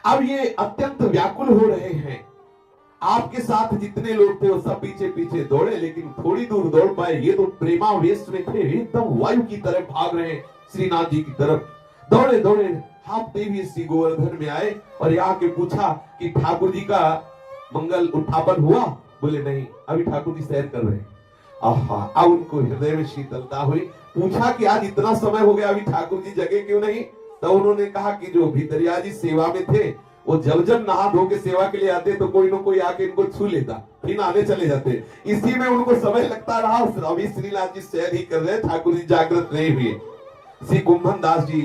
अब ये अत्यंत व्याकुल हो रहे हैं। आपके साथ जितने लोग थे वो सब पीछे पीछे दौड़े, लेकिन थोड़ी दूर दौड़ पाए। ये तो प्रेमावेश में थे, एकदम वायु की तरफ भाग रहे हैं, श्रीनाथ जी की तरफ दौड़े दौड़े हाँफते हुए श्री गोवर्धन में आए और यहाँ के पूछा कि ठाकुर जी का मंगल उत्थापन हुआ? बोले नहीं, अभी ठाकुर जी सैर कर रहे हैं। आहा, अब उनको हृदय में शीतलता हुई। पूछा कि आज इतना समय हो गया अभी ठाकुर जी जगे क्यों नहीं? तो उन्होंने कहा कि जो भितरिया जी सेवा में थे वो जब जब नहा धो के सेवा के लिए आते तो कोई ना कोई आके इनको छू लेता, फिर आने चले जाते, इसी में उनको समय लगता रहा। अभी श्रीनाथ जी सैर ही कर रहे, ठाकुर जी जागृत नहीं हुए। श्री कुंभन दास जी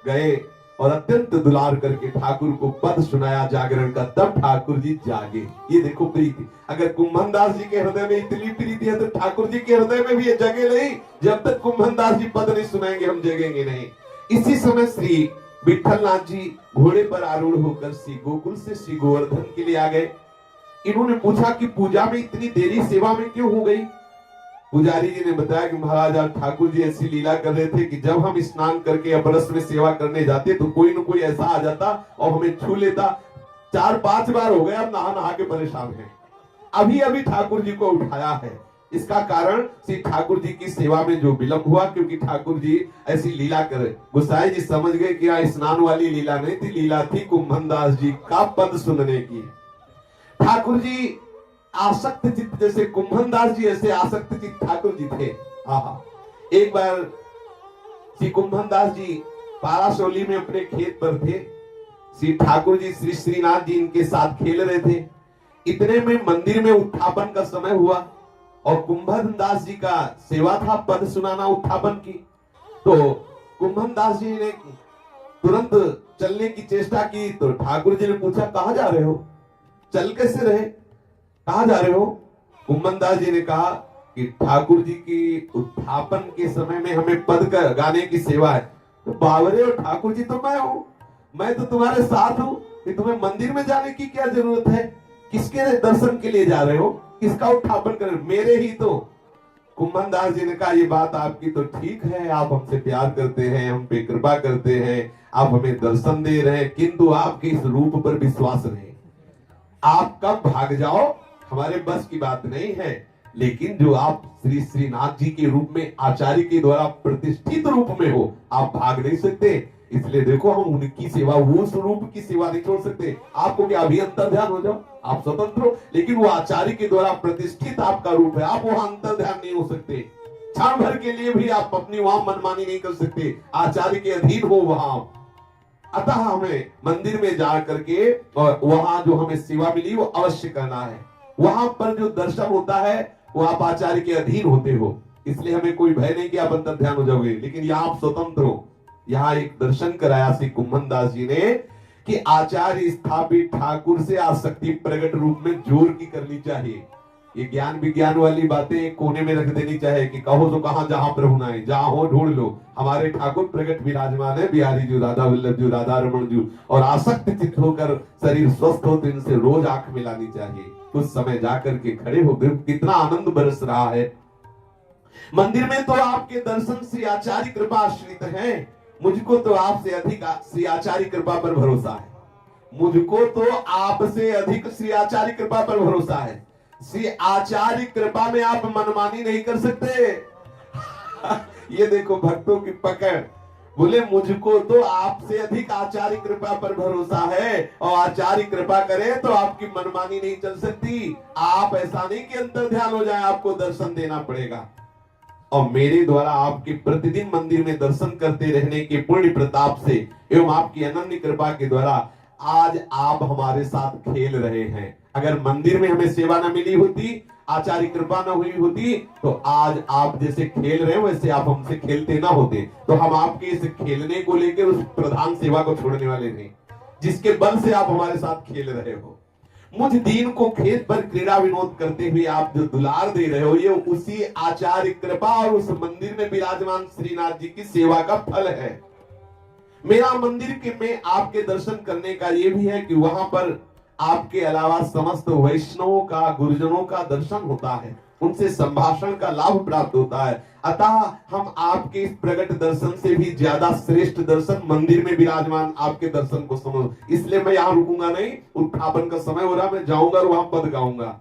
गए और अत्यंत दुलार करके ठाकुर को पद सुनाया जागरण का, तब ठाकुर जी जागे। ये देखो प्रीति, अगर कुंभन दास जी के हृदय में इतनी प्रीति है तो ठाकुर जी के हृदय में भी ये जगे नहीं। जब तक कुंभन दास जी पद नहीं सुनाएंगे हम जगेंगे नहीं। इसी समय श्री विठलनाथ जी घोड़े पर आरूढ़ होकर श्री गोकुल से श्री गोवर्धन के लिए आ गए। इन्होंने पूछा कि पूजा में इतनी देरी सेवा में क्यों हो गई? पुजारी जी ने बताया कि महाराज आज ठाकुर जी ऐसी लीला कर रहे थे कि जब हम स्नान करके अपरस में सेवा करने जाते तो कोई न कोई ऐसा आ जाता और हमें छू लेता। 4-5 बार हो गया, अब नहा नहा के परेशान हैं। अभी अभी ठाकुर जी को उठाया है, इसका कारण श्री ठाकुर जी की सेवा में जो विलंब हुआ, क्योंकि ठाकुर जी ऐसी लीला करे। गोसाई जी समझ गए कि यहाँ स्नान वाली लीला नहीं थी, लीला थी कुंभन दास जी का पद सुनने की। ठाकुर जी आसक्त चित्त, जैसे कुंभन दास जी ऐसे आसक्त चित्त ठाकुर जी थे। आहा, एक बार श्री कुंभन दास जी पारासोली में अपने खेत पर थे। श्री ठाकुर जी श्री श्रीनाथ जी इनके साथ खेल रहे थे। इतने में मंदिर में उत्थापन का समय हुआ और कुंभन दास जी का सेवा था पद सुनाना उत्थापन की। तो कुंभन दास जी ने तुरंत चलने की चेष्टा की तो ठाकुर जी ने पूछा, कहां जा रहे हो, चल कैसे रहे, कहां जा रहे हो? कुंभन दास जी ने कहा कि ठाकुर जी की उत्थापन के समय में हमें पद का गाने की सेवा है। तो बावरे हो ठाकुर जी तो मैं हूं, मैं तो तुम्हारे साथ हूं, कि तुम्हें मंदिर में जाने की क्या जरूरत है? किसके दर्शन के लिए जा रहे हो, किसका उत्थापन कर रहे हो? मेरे ही तो। कुंभन दास जी ने कहा, ये बात आपकी तो ठीक है, आप हमसे प्यार करते हैं, हम पे कृपा करते हैं, आप हमें दर्शन दे रहे हैं, किंतु आपके इस रूप पर विश्वास नहीं। आप कब भाग जाओ हमारे बस की बात नहीं है, लेकिन जो आप श्री श्रीनाथ जी के रूप में आचार्य के द्वारा प्रतिष्ठित रूप में हो, आप भाग नहीं सकते। इसलिए देखो, हम उनकी सेवा, वो स्वरूप की सेवा नहीं छोड़ सकते। आपको क्या अभी अंतर ध्यान हो जाओ, आप स्वतंत्र हो, लेकिन वो आचार्य के द्वारा प्रतिष्ठित आपका रूप है, आप वहां अंतर ध्यान नहीं हो सकते। क्षण भर के लिए भी आप अपनी वहां मनमानी नहीं कर सकते, आचार्य के अधीन हो वहां। अतः हमें मंदिर में जा करके और वहां जो हमें सेवा मिली वो अवश्य करना है। वहां पर जो दर्शन होता है वो आप आचार्य के अधीन होते हो, इसलिए हमें कोई भय नहीं कि आप अंतर ध्यान हो जाओगे, लेकिन यहाँ आप स्वतंत्र हो। यहाँ एक दर्शन कराया श्री कुंभन दास जी ने कि आचार्य स्थापित ठाकुर से आसक्ति प्रकट रूप में जोर की करनी चाहिए। ये ज्ञान विज्ञान वाली बातें कोने में रख देनी चाहिए कि कहो तो कहां, जहां प्रभु नाए, जहां हो ढूंढ लो। हमारे ठाकुर प्रकट विराजमान है, बिहारी जी, राधा वल्लभ जी, राधा रमन जी, और आसक्त चित्त होकर शरीर स्वस्थ हो तो इनसे रोज आंख मिलानी चाहिए। कुछ समय जाकर के खड़े हो गए, कितना आनंद बरस रहा है। मंदिर में तो आपके दर्शन श्री आचार्य कृपा आश्रित है, मुझको तो आपसे अधिक श्री आचार्य कृपा पर भरोसा है, मुझको तो आपसे अधिक श्री आचार्य कृपा पर भरोसा है। श्री आचार्य कृपा में आप मनमानी नहीं कर सकते। ये देखो भक्तों की पकड़, बोले मुझको तो आपसे अधिक आचार्य कृपा पर भरोसा है, और आचार्य कृपा करे तो आपकी मनमानी नहीं चल सकती। आप ऐसा नहीं कि अंतर ध्यान हो जाए, आपको दर्शन देना पड़ेगा। और मेरे द्वारा आपके प्रतिदिन मंदिर में दर्शन करते रहने के पुण्य प्रताप से एवं आपकी अनन्य कृपा के द्वारा आज आप हमारे साथ खेल रहे हैं। अगर मंदिर में हमें सेवा न मिली होती, आचार्य कृपा न हुई होती, तो आज आप जैसे खेल रहे हो वैसे आप हमसे खेलते ना होते। तो हम आपके इस खेलने को लेकर उस प्रधान सेवा को छोड़ने वाले नहीं, जिसके बल से आप हमारे साथ खेल रहे हो। मुझ दीन को खेत पर क्रीड़ा विनोद करते हुए आप जो दुलार दे रहे हो, ये उसी आचार्य कृपा और उस मंदिर में विराजमान श्रीनाथ जी की सेवा का फल है। मेरा मंदिर के में आपके दर्शन करने का ये भी है कि वहां पर आपके अलावा समस्त वैष्णवों का, गुरुजनों का दर्शन होता है, उनसे संभाषण का लाभ प्राप्त होता है। अतः हम आपके इस प्रकट दर्शन से भी ज्यादा श्रेष्ठ दर्शन मंदिर में विराजमान आपके दर्शन को समझ, इसलिए मैं यहाँ रुकूंगा नहीं। उत्थापन का समय हो रहा, मैं जाऊंगा और वहां पद गाऊंगा।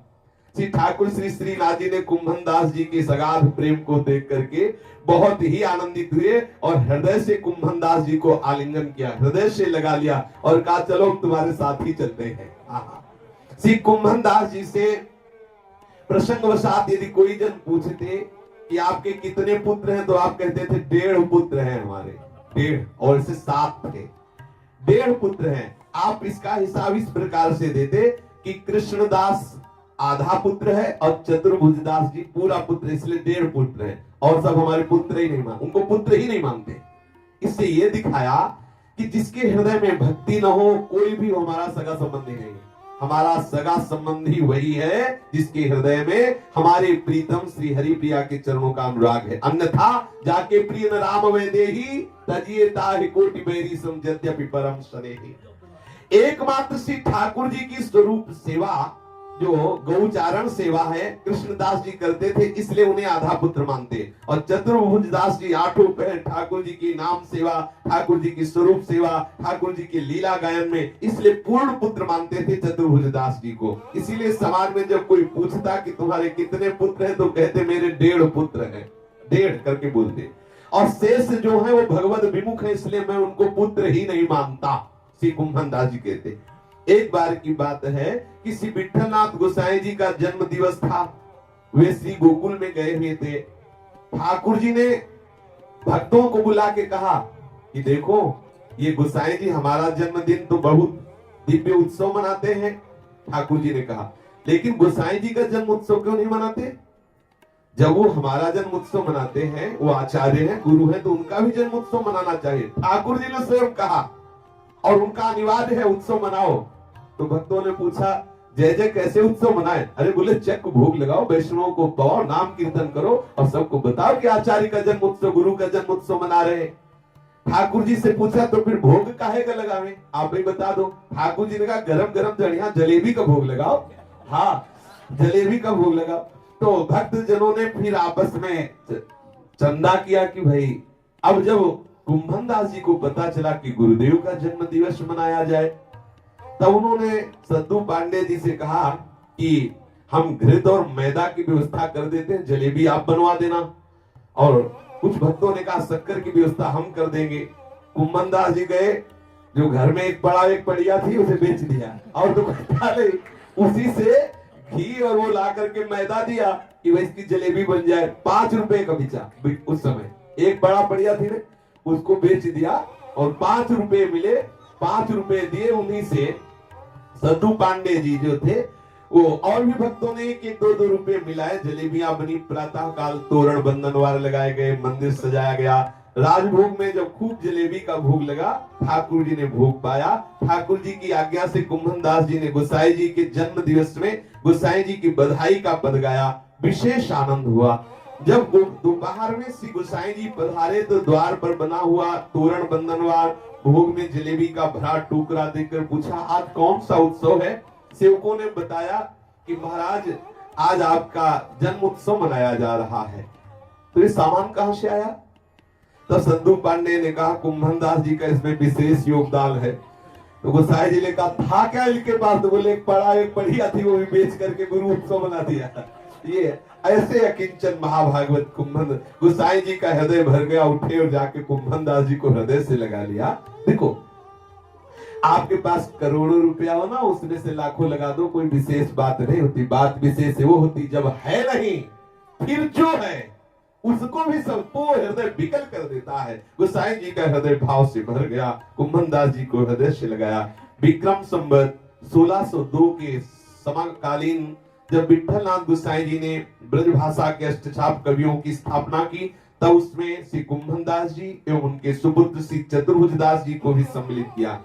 श्री ठाकुर श्री श्रीनाथ जी ने कुंभन दास जी के सगाध प्रेम को देख करके बहुत ही आनंदित हुए और हृदय से कुंभन दास जी को आलिंगन किया, हृदय से लगा लिया और कहा चलो हम तुम्हारे साथ ही चलते हैं। श्री कुंभन दास जी से प्रसंगवशात यदि कोई जन पूछते कि आपके कितने पुत्र हैं, तो आप कहते थे 1.5 पुत्र हैं हमारे, 1.5, और इससे 7 थे, 1.5 पुत्र हैं। आप इसका हिसाब इस प्रकार से देते कि कृष्णदास आधा पुत्र है और चतुर्भुज दास जी पूरा पुत्र, इसलिए 1.5 पुत्र है, और सब हमारे पुत्र ही नहीं मान, उनको पुत्र ही नहीं मानते। इससे ये दिखाया कि जिसके हृदय में भक्ति न हो, कोई भी हमारा सगा संबंधी नहीं। हमारा सगा संबंधी वही है जिसके हृदय में हमारे प्रीतम श्री हरि प्रिया के चरणों का अनुराग है। अन्यथा जाके प्रिय न राम वैदेही तजिए ताहि कोटि बैरी सम यद्यपि परम स्नेही। एकमात्र श्री ठाकुर जी की स्वरूप सेवा जो गौचारण सेवा है कृष्णदास जी करते थे, इसलिए उन्हें आधा पुत्र मानते। और चतुर्भुज दास जी आठों पहर ठाकुर जी की नाम सेवा, ठाकुर जी की स्वरूप सेवा, ठाकुर जी की लीला गायन में, इसलिए पूर्ण पुत्र मानते थे चतुर्भुज दास जी को। इसीलिए समाज में जब कोई पूछता कि तुम्हारे कितने पुत्र हैं, तो कहते मेरे 1.5 पुत्र हैं, 1.5 करके बोलते। और शेष जो है वो भगवत विमुख है, इसलिए मैं उनको पुत्र ही नहीं मानता, श्री कुंभन दास जी कहते। एक बार की बात है कि श्री विठलनाथ गोसाई जी का जन्म दिवस था। वे श्री गोकुल में गए हुए थे। ठाकुर जी ने भक्तों को बुला के कहा कि देखो ये गोसाई जी हमारा जन्मदिन तो बहुत दिव्य उत्सव मनाते हैं। ठाकुर जी ने कहा लेकिन गोसाई जी का जन्म उत्सव क्यों नहीं मनाते? जब वो हमारा जन्म उत्सव मनाते हैं, वो आचार्य हैं, गुरु हैं, तो उनका भी जन्म उत्सव मनाना चाहिए। ठाकुर जी ने स्वयं कहा और उनका अनिवार्य है उत्सव मनाओ। तो भक्तों ने पूछा जय जय कैसे उत्सव मनाए? अरे बोले चक्क भोग लगाओ, वैष्णवों को पाओ, नाम कीर्तन करो और सबको बताओ कि आचार्य का जन्म उत्सव, गुरु का जन्म उत्सव मना रहे हैं। ठाकुर जी से पूछा तो फिर भोग काहे का लगावे, आप ही बता दो। ठाकुर जी ने कहा गरम गरम जड़िया जलेबी का भोग लगाओ। हाँ, जलेबी का भोग लगाओ। तो भक्त जनों ने फिर आपस में चंदा किया कि भाई अब जब कुंभन दास जी को पता चला कि गुरुदेव का जन्म दिवस मनाया जाए, तब उन्होंने सद्दू पांडे जी से कहा कि हम घृत और मैदा की व्यवस्था कर देते हैं, जलेबी आप बनवा देना। और कुछ भक्तों ने कहा शक्कर की व्यवस्था हम कर देंगे। कुंभन दास जी गए, जो घर में एक पड़िया थी उसे बेच दिया और दुकानदार ने उसी से घी और वो ला करके मैदा दिया कि वह इसकी जलेबी बन जाए। 5 रुपए का बिचा उस समय, एक बड़ा पड़िया थी ने उसको बेच दिया और 5 रुपए मिले। 5 रुपए दिए, उन्हीं से सद्दू पांडे जी जो थे वो और भी भक्तों ने 1-2 रुपए मिलाए, जलेबियां बनी। प्रातः काल तोरण बंधनवार लगाए गए, मंदिर सजाया गया। राजभोग में जब खूब जलेबी का भोग लगा, ठाकुर जी ने भोग पाया। ठाकुर जी की आज्ञा से कुंभन दास जी ने गोसाई जी के जन्म दिवस में गोसाई जी की बधाई का पद गाया। विशेष आनंद हुआ। जब दोपहर में श्री गोसाई जी पधारे तो द्वार पर बना हुआ तोरण बंधनवार भोग में जलेबी का भरा टुकड़ा देकर पूछा आज कौन सा उत्सव है? सेवकों ने बताया कि महाराज आज आपका जन्म उत्सव मनाया जा रहा है। तो ये सामान कहां से आया? तो सद्दू पांडे ने कहा कुंभन दास जी का इसमें विशेष योगदान है। तो गोसाई जी ने कहा था क्या इनके पास? तो बोले एक पढ़िया थी, वो भी बेच करके गुरु उत्सव मना दिया। ये ऐसे अकिंचन महाभागवत कुंभन गोसाई जी का हृदय भर गया। उठे और जाके कुंभन दास जी को हृदय से लगा लिया। देखो आपके पास करोड़ों रुपया हो ना, उसमें से लाखों लगा दो, कोई विशेष बात नहीं होती। बात विशेष वो होती जब है नहीं, फिर जो है उसको भी सबको हृदय विकल कर देता है। गोसाई जी का हृदय भाव से भर गया, कुंभन दास जी को हृदय से लगाया। विक्रम संवत 1602 के समकालीन जब विठलनाथ गोसाई जी ने ब्रजभाषा के अष्टछाप कवियों की स्थापना की, तब उसमें श्री कुंभन दास जी एवं उनके सुपुत्र श्री चतुर्भुज दास जी को भी सम्मिलित किया।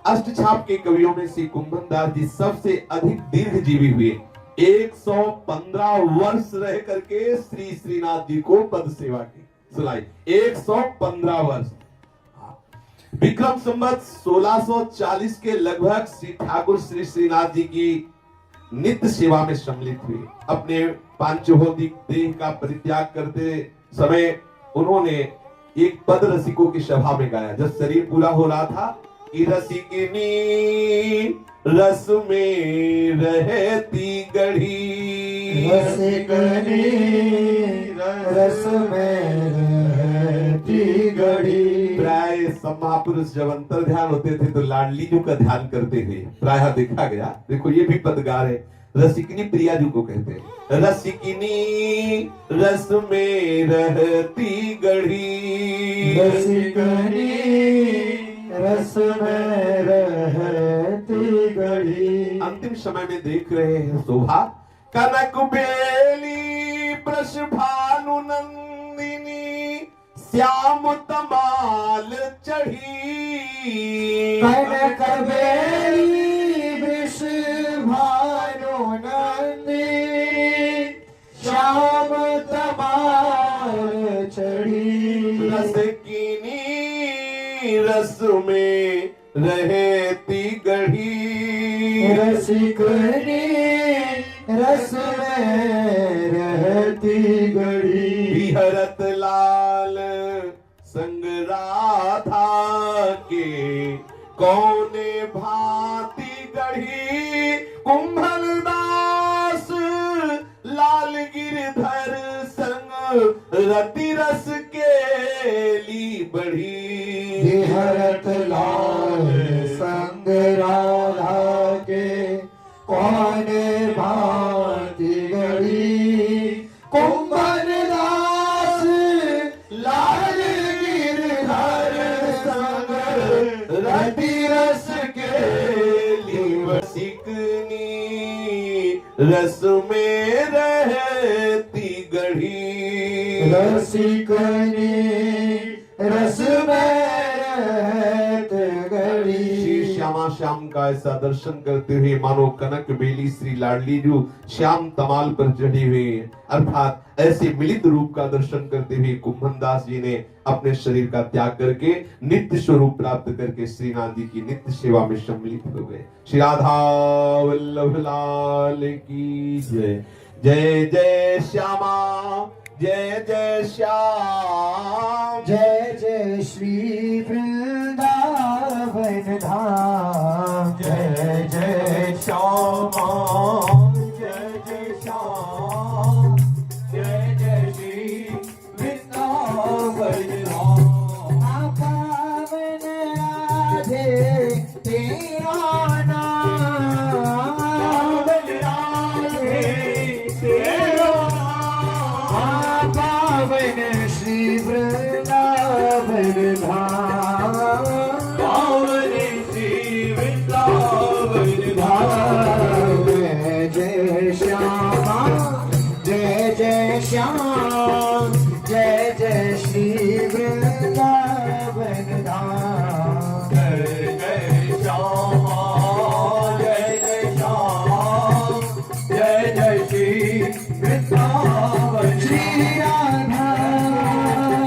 अष्टछाप के कवियों में श्री कुंभन दास जी सबसे अधिक दीर्घजीवी हुए। 115 वर्ष रह करके श्री श्रीनाथ जी को पद सेवा की सुनाई। 115 वर्ष। विक्रम संवत 1640 के लगभग श्री ठाकुर श्री श्रीनाथ जी की नित्य सेवा में सम्मिलित हुए। अपने पांचभौतिक देह का परित्याग करते समय उन्होंने एक पद रसिकों की सभा में गाया। जब शरीर पूरा हो रहा था कि रसिकनी रस में रहती गढ़ी, रसिकनी रस में रहती गढ़ी। प्राय सब महापुरुष जब अंतर ध्यान होते थे तो लाडली जी का ध्यान करते थे, प्राय देखा गया। देखो ये भी पदगार है, रसिकनी प्रिया जी को कहते हैं। रसिकनी रस में रहती गढ़ी, रसिकनी रस में रहती गढ़ी। अंतिम समय में देख रहे हैं शोभा कनक बेली वृष भानु नंदिनी श्याम तमाल चढ़ी। कनक बेली वृष भानु नंदिनी श्याम तमाल चढ़ी। रसिकनी रस में रहती गढ़ी, रसिकनी रस में रहती गढ़ी। बिहरत लाल संग राधा के कौने भांति गढ़ी। कुंभल दास लाल गिरधर संग रति रस के ली बढ़ी। बिहरत लाल संग राधा के कौन भांति गढ़ी। कुंभल दास लाल गिरधर संग रति रस के लिए। सिकनी रस में रहती गढ़ी। रसिकनी रस में रहत गढ़ी। श्री श्यामा श्याम का ऐसा दर्शन करते हुए मानो कनक बेली श्री लाडली जो श्याम तमाल पर चढ़ी हुई है, अर्थात ऐसे मिलित रूप का दर्शन करते हुए कुंभन दास जी ने अपने शरीर का त्याग करके नित्य स्वरूप प्राप्त करके श्रीनाथ जी की नित्य सेवा में सम्मिलित हो गए। श्री राधा वल्लभ लाल की जय। जय जय श्यामा जय जय श्याम। जय जय श्री वृंदावन धाम। जय जय श्यामा जय जय श्याम। जय जय श्री वृंदावन धाम। पावन राधे तेरा नाम। पावन राधे तेरा नाम। पावन श्री वृंदावन धाम। पावन श्री वृंदावन धाम। जय जय श्यामा जय जय श्याम। जय जय श्री वृंदावन धाम। जय जय श्यामा जय जय श्याम। जय जय श्री वृंदावन। श्री राधा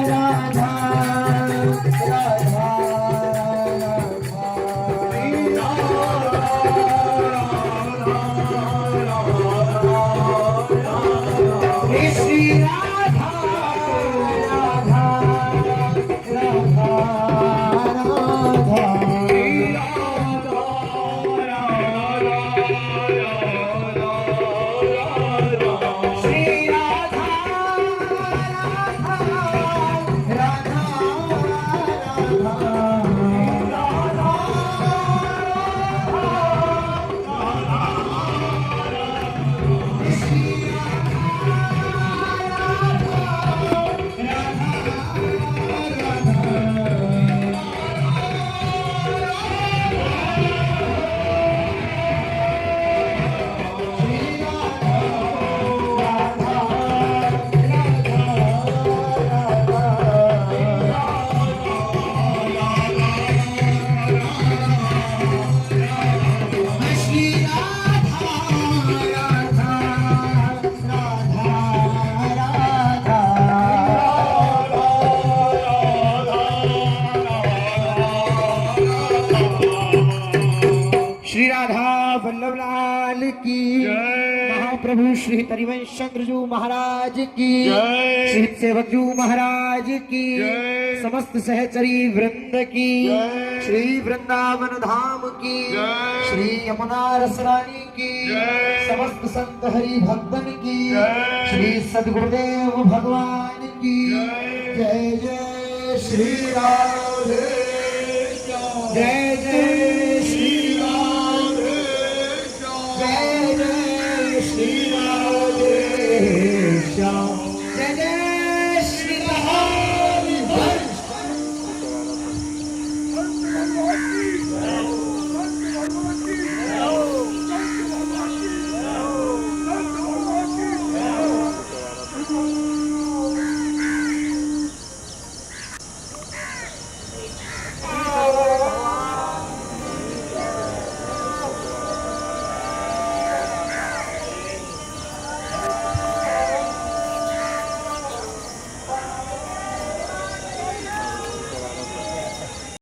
राधा राधा राधा। श्री राधा राधा वल्लभ लाल की महाप्रभु श्री हरिवंश चंद्र जी महाराज की श्री सेवक जी महाराज की समस्त सहचरी वृंद की श्री वृंदावन धाम की श्री यमुना रसरानी की समस्त संत हरि भक्तन की श्री सद्गुरुदेव भगवान की जय जय श्री राधे।